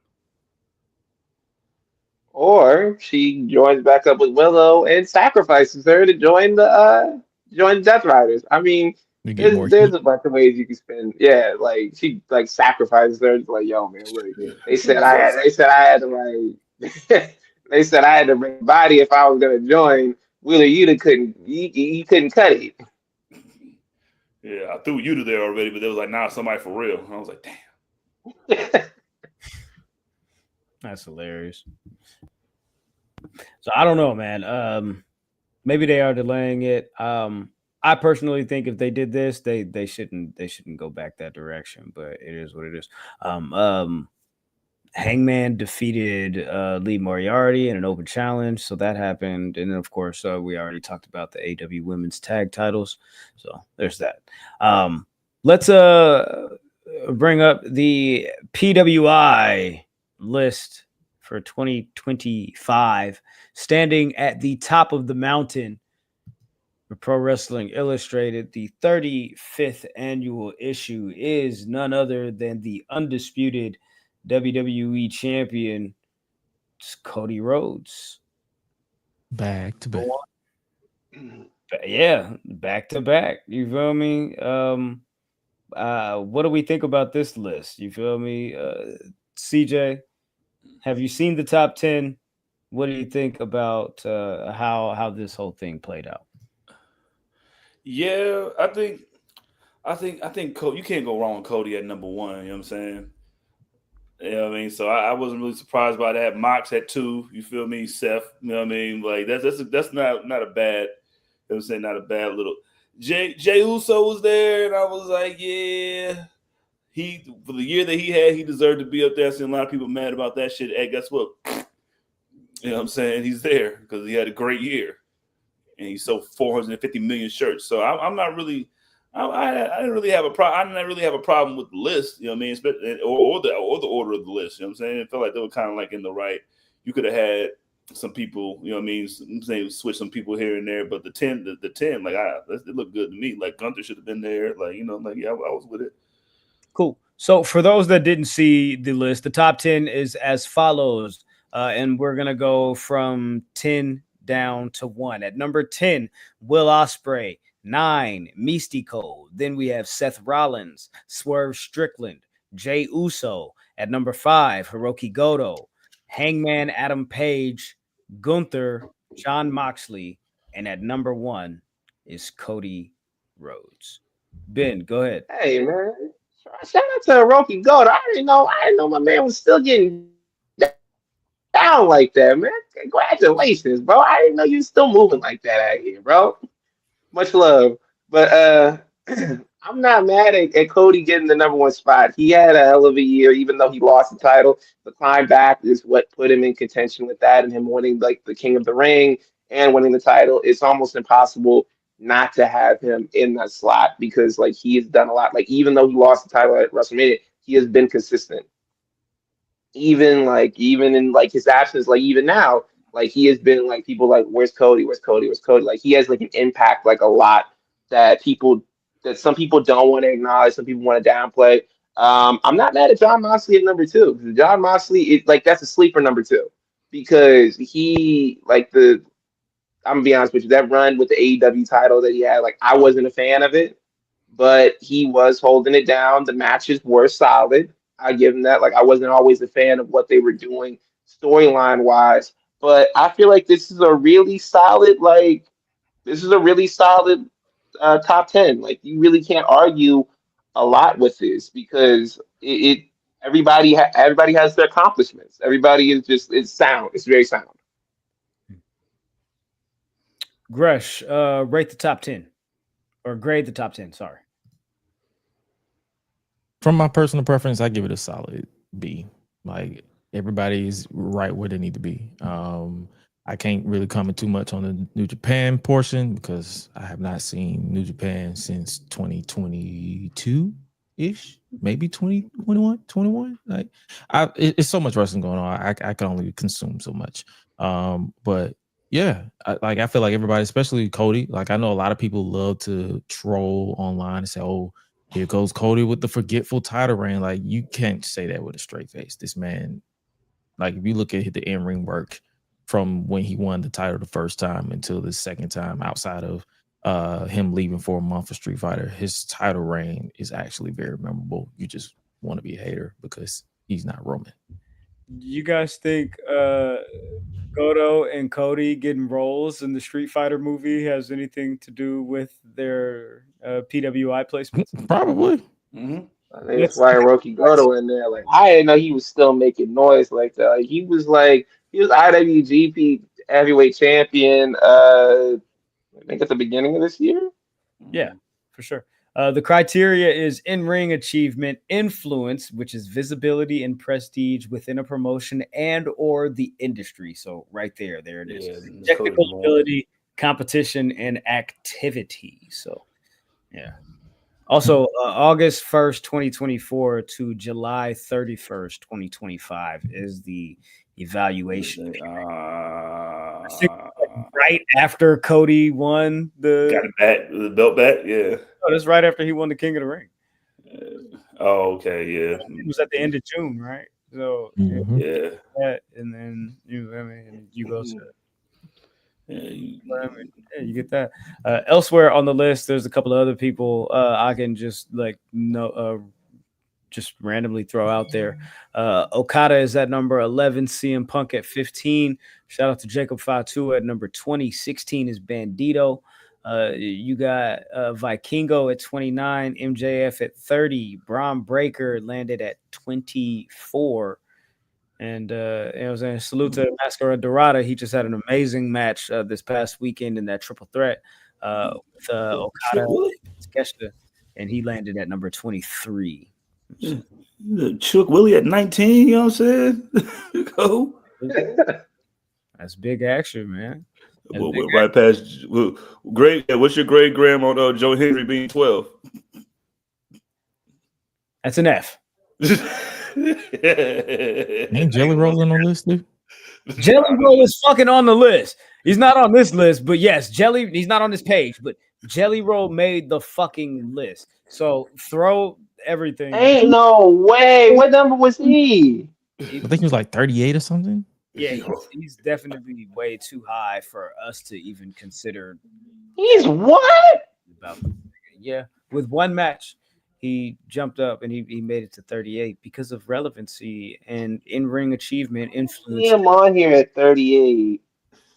Or she joins back up with Willow and sacrifices her to join the Death Riders. I mean, there's a bunch of ways you can spin. Yeah, like she sacrifices her. It's like, yo, man, look. They said I had to bring a body if I was gonna join. Wheeler Yuta couldn't cut it. Yeah, I threw Yuta there already, but they was like, nah, somebody for real. And I was like, damn. That's hilarious. So I don't know, man. Maybe they are delaying it. I personally think if they did this, they shouldn't go back that direction. But it is what it is. Hangman defeated Lee Moriarty in an open challenge, so that happened. And then, of course, we already talked about the AEW Women's Tag Titles. So there's that. Let's bring up the PWI list for 2025. Standing at the top of the mountain for Pro Wrestling Illustrated, the 35th annual issue is none other than the undisputed WWE champion, Cody Rhodes. Back to back. Yeah, back to back. You feel me? What do we think about this list? You feel me? CJ, have you seen the top 10? What do you think about how this whole thing played out? Yeah, I think Cody, you can't go wrong with Cody at number one. You know what I'm saying? You know what I mean? So I wasn't really surprised by that. Mox at 2. You feel me? Seth. You know what I mean? Like that's not a bad. You know what I'm saying? Not a bad little. Jay Uso was there, and I was like, yeah. He, for the year that he had, he deserved to be up there. I've seen a lot of people mad about that shit. Hey, guess what? You know what I'm saying? He's there because he had a great year, and he sold 450 million shirts. So I'm not really, I didn't really have a problem. I didn't really have a problem with the list. You know what I mean? Or the order of the list. You know what I'm saying? It felt like they were kind of like in the right. You could have had some people. You know what I mean? I'm saying switch some people here and there, but the 10, like it looked good to me. Like Gunther should have been there. Like yeah, I was with it. Cool. So for those that didn't see the list, the top 10 is as follows. And we're going to go from 10 down to 1. At number 10, Will Ospreay. 9, Mystico. Then we have Seth Rollins, Swerve Strickland, Jey Uso. At number 5, Hiroki Goto, Hangman Adam Page, Gunther, Jon Moxley. And at number 1 is Cody Rhodes. Ben, go ahead. Hey, man. Shout out to Hiroki Goto. I didn't know my man was still getting down like that, man. Congratulations, bro. I didn't know you were still moving like that out here, bro. Much love. But I'm not mad at Cody getting the number 1 spot. He had a hell of a year, even though he lost the title. The climb back is what put him in contention with that, and him winning like the King of the Ring and winning the title. It's almost impossible not to have him in that slot because like he has done a lot. Like even though he lost the title at WrestleMania, he has been consistent. even in like his absence, like even now, like he has been like people like where's Cody, where's Cody, where's Cody? Like he has like an impact like a lot that some people don't want to acknowledge, some people want to downplay. I'm not mad at John Moxley at number two. John Moxley is like that's a sleeper number two because he like the I'm gonna be honest with you, that run with the AEW title that he had, like I wasn't a fan of it, but he was holding it down. The matches were solid. I give him that. Like I wasn't always a fan of what they were doing storyline wise, but I feel like this is a really solid top 10. Like you really can't argue a lot with this because everybody has their accomplishments. Everybody is it's sound. It's very sound. Gresh, rate the top 10 or grade the top 10. Sorry. From my personal preference, I give it a solid B. Like everybody's right where they need to be. I can't really comment too much on the New Japan portion because I have not seen New Japan since 2022-ish, maybe 2021. Like it's so much wrestling going on. I can only consume so much. But yeah, I feel like everybody, especially Cody, like I know a lot of people love to troll online and say, oh, here goes Cody with the forgetful title reign. Like you can't say that with a straight face. This man, like if you look at the in-ring work from when he won the title the first time until the second time, outside of him leaving for a month for Street Fighter, his title reign is actually very memorable. You just want to be a hater because he's not Roman. You guys think Goto and Cody getting roles in the Street Fighter movie has anything to do with their PWI placements? Probably. Mm-hmm. I think that's why Hiroki Goto in there. Like I didn't know he was still making noise like that. Like, he was IWGP heavyweight champion. I think at the beginning of this year. Yeah, for sure. The criteria is in-ring achievement, influence, which is visibility and prestige within a promotion and or the industry. So right there it is. Yeah, Technical ability, competition, and activity. So yeah. Also, August 1st, 2024 to July 31st, 2025 is the evaluation. Right after Cody won got it back, the belt back. Yeah. Oh, that's right after he won the King of the Ring. Oh, okay, yeah. It was at the end of June, right? So yeah. And then you go to you get that. Elsewhere on the list, there's a couple of other people I can just just randomly throw out there. Okada is at number 11, CM Punk at 15. Shout out to Jacob Fatu at number 20. 16 is Bandito. You got Vikingo at 29, MJF at 30, Bron Brekker landed at 24. And salute to Mascara Dorada. He just had an amazing match this past weekend in that triple threat with Okada and Skeshta, and he landed at number 23. Chuck Willie at 19, you know what I'm saying? Go. That's big action, man. Right past great. What's your grade, Graham, on Joe Henry being 12? That's an F. Ain't Jelly Roll on the list, dude? Jelly Roll is fucking on the list. He's not on this list, but yes, he's not on this page, but Jelly Roll made the fucking list. So throw everything. Ain't no way. What number was he? I think he was like 38 or something. Yeah, he's definitely way too high for us to even consider. He's what? Yeah, with one match, he jumped up and he made it to 38 because of relevancy and in-ring achievement, influence. I'm on here at 38.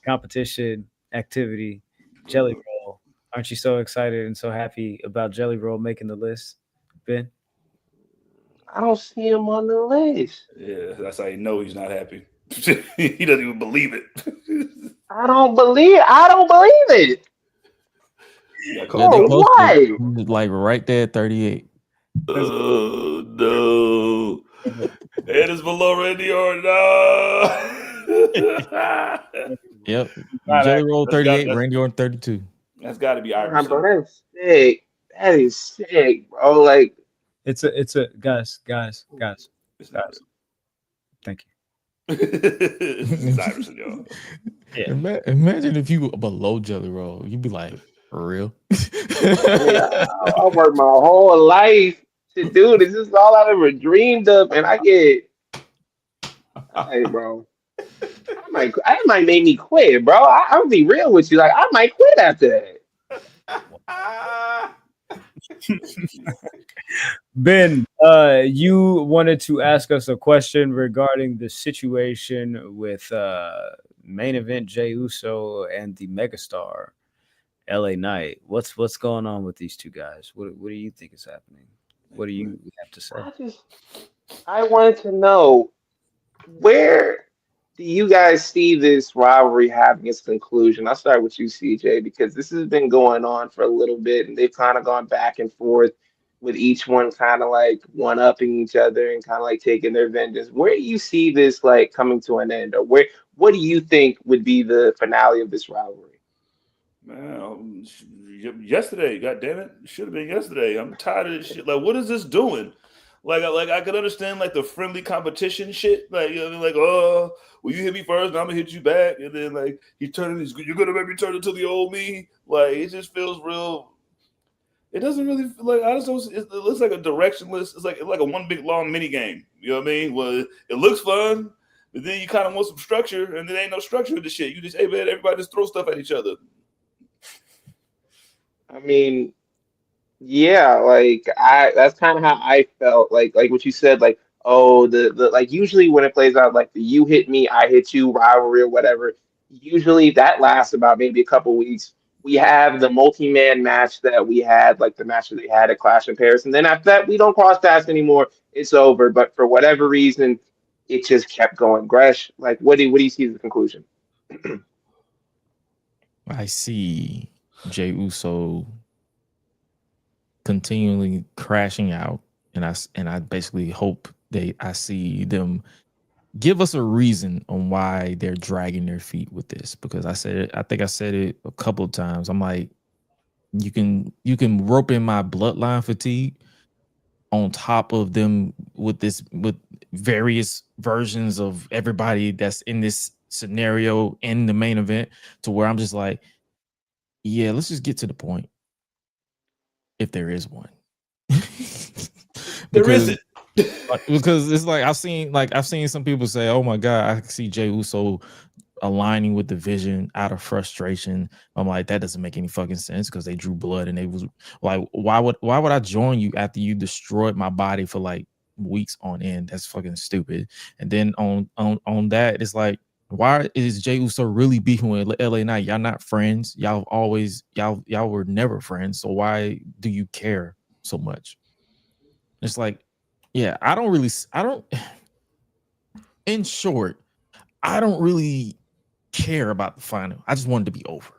Competition, activity, Jelly Roll. Aren't you so excited and so happy about Jelly Roll making the list, Ben? I don't see him on the list. Yeah, that's how you know he's not happy. He doesn't even believe it. I don't believe it. Why? Like right there at 38. Oh no. It is below Randy Orton. No. Yep. Jelly Roll 38, Randy Orton 32. That's got to be Irish. That's sick. That is sick, bro. Like it's a guys. It's not. Thank This is Iverson, y'all. Yeah. Imagine if you were below Jelly Roll, you'd be like, for real? I mean, I worked my whole life to do this. This is all I've ever dreamed of, and I get, hey, bro, I might make me quit, bro. I'll be real with you. Like, I might quit after that. Ben, you wanted to ask us a question regarding the situation with main event Jey Uso and the megastar LA Knight. What's going on with these two guys? What do you think is happening? What do you have to say? I wanted to know, where do you guys see this rivalry having its conclusion? I'll start with you, CJ, because this has been going on for a little bit, and they've kind of gone back and forth with each one kind of like one-upping each other and kind of like taking their vengeance. Where do you see this like coming to an end, or what do you think would be the finale of this rivalry? Man, yesterday, God damn it, should have been yesterday. I'm tired of this shit. Like, what is this doing? Like I could understand like the friendly competition shit. Like, you know what I mean? Like, oh, well, you hit me first, and I'm gonna hit you back, and then like you're gonna make me turn into the old me. Like, it just feels real. It doesn't really feel like, I just don't. It looks like a directionless. It's like a one big long mini game. You know what I mean? Well, it looks fun, but then you kind of want some structure, and there ain't no structure in the shit. You just, hey man, everybody just throw stuff at each other. I mean, yeah, like that's kind of how I felt. Like what you said, like, oh, the like usually when it plays out like the you hit me, I hit you rivalry or whatever, usually that lasts about maybe a couple weeks. We have the multi-man match that we had, like the match that they had at Clash in Paris, and then after that we don't cross paths anymore. It's over. But for whatever reason, it just kept going. Gresh, like what do you see as the conclusion? I see Jey Uso continually crashing out, and I basically hope I see them give us a reason on why they're dragging their feet with this, because I think I said it a couple of times. I'm like, you can rope in my bloodline fatigue on top of them with various versions of everybody that's in this scenario in the main event, to where I'm just like, yeah, let's just get to the point, if there is one. There isn't. Because it's like I've seen some people say, "Oh my God, I see Jey Uso aligning with the vision out of frustration." I'm like, that doesn't make any fucking sense, because they drew blood and they was like, why would I join you after you destroyed my body for like weeks on end? That's fucking stupid. And then on that, it's like, why is Jey Uso really beefing with LA Knight? Y'all not friends. Y'all were never friends. So why do you care so much? It's like, yeah, in short, I don't really care about the final. I just want it to be over.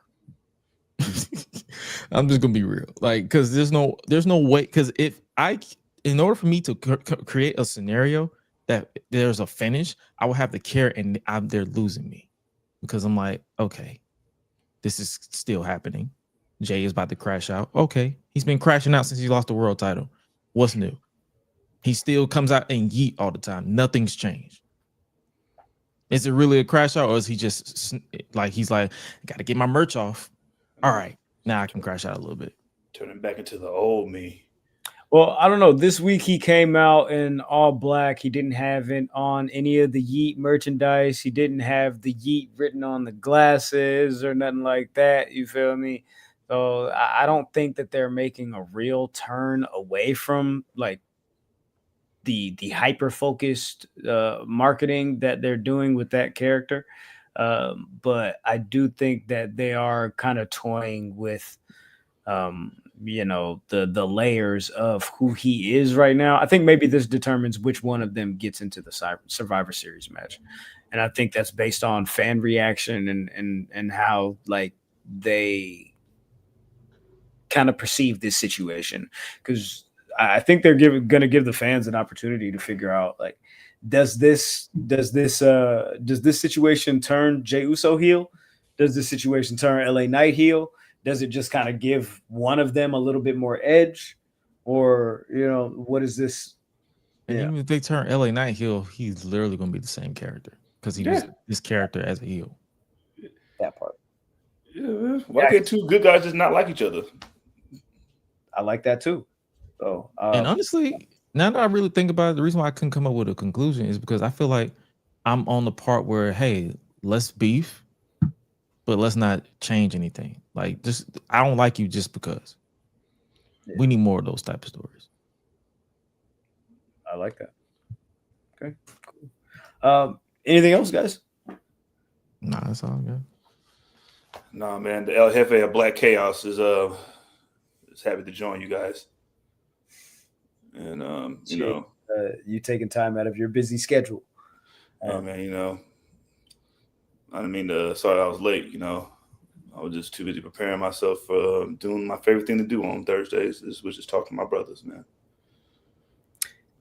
I'm just gonna be real, like, because there's no way. Because in order for me to create a scenario that there's a finish, I would have to care, and they're losing me, because I'm like, okay, this is still happening. Jey is about to crash out. Okay, he's been crashing out since he lost the world title. What's new? He still comes out and yeet all the time. Nothing's changed. Is it really a crash out, or is he just like, he's like, I got to get my merch off? All right, now I can crash out a little bit. Turning back into the old me. Well, I don't know. This week he came out in all black. He didn't have it on any of the Yeet merchandise. He didn't have the Yeet written on the glasses or nothing like that. You feel me? So I don't think that they're making a real turn away from like the hyper focused marketing that they're doing with that character. But I do think that they are kind of toying with the layers of who he is right now. I think maybe this determines which one of them gets into the Survivor Series match, and I think that's based on fan reaction and how like they kind of perceive this situation, because I think they're going to give the fans an opportunity to figure out, like, does this situation turn Jey Uso heel? Does this situation turn LA Knight heel? Does it just kind of give one of them a little bit more edge? Or, what is this? And even if they turn LA Knight heel, he's literally going to be the same character, because he was this character as a heel. That part. Yeah, man. Why can't two good guys just not like each other? I like that too. So, and honestly, now that I really think about it, the reason why I couldn't come up with a conclusion is because I feel like I'm on the part where, hey, let's beef, but let's not change anything. Like, just I don't like you just because. Yeah. We need more of those type of stories. I like that. Okay, cool. Anything else, guys? Nah, that's all good. Nah, man. The El Jefe of Black Chaos is happy to join you guys. And you know, you taking time out of your busy schedule. Man, you know, I didn't mean to. Sorry, I was late. You know, I was just too busy preparing myself for doing my favorite thing to do on Thursdays, which is talk to my brothers, man.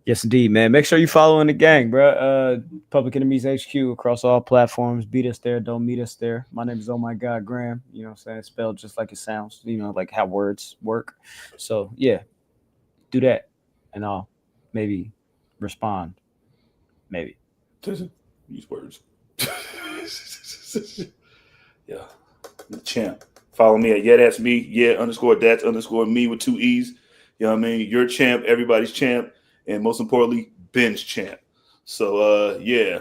Yes, indeed, man. Make sure you following the gang, bro. Public Enemies HQ across all platforms. Beat us there, don't meet us there. My name is Oh My God Graham. You know what I'm saying? Spelled just like it sounds, you know, like how words work. So, yeah, do that, and I'll maybe respond. Maybe. Use words. Yeah. The champ. Follow me at that's me. _that's _me with 2 E's. You know what I mean? Your champ, everybody's champ. And most importantly, Ben's champ. So, yeah.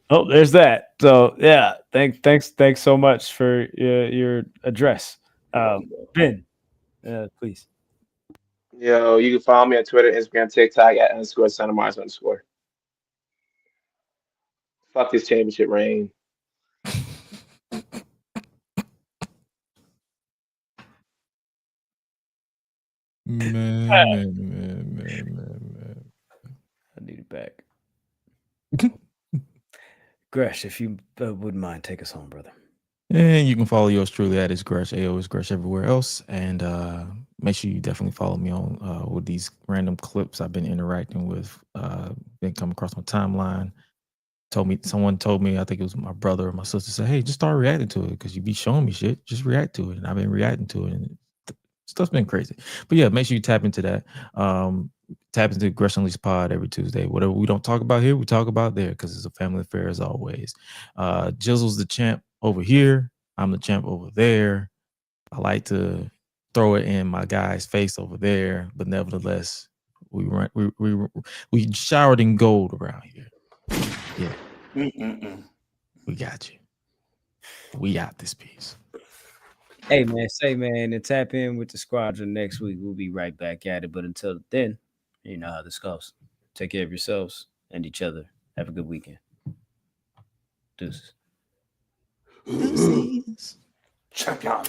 Oh, there's that. So, yeah, thanks so much for your address. Ben, please. Yo, you can follow me on Twitter, Instagram, TikTok at _SantaMars_. Fuck this championship reign. Man. I need it back. Gresh, if you wouldn't mind, take us home, brother. And you can follow yours truly at Gresh, AO Gresh everywhere else. And make sure you definitely follow me on with these random clips I've been interacting with, been coming across my timeline. Someone told me, I think it was my brother or my sister, said, hey, just start reacting to it because you be showing me shit. Just react to it. And I've been reacting to it. And stuff's been crazy. But yeah, make sure you tap into that. Tap into Gresh Unleashed Pod every Tuesday. Whatever we don't talk about here, we talk about there because it's a family affair as always. Jizzle's the champ over here. I'm the champ over there. I like to throw it in my guy's face over there, but nevertheless, we showered in gold around here. Yeah. We got you. We got this piece. Hey, man, and tap in with the squadron next week. We'll be right back at it. But until then, you know how this goes. Take care of yourselves and each other. Have a good weekend. Deuces. Champion.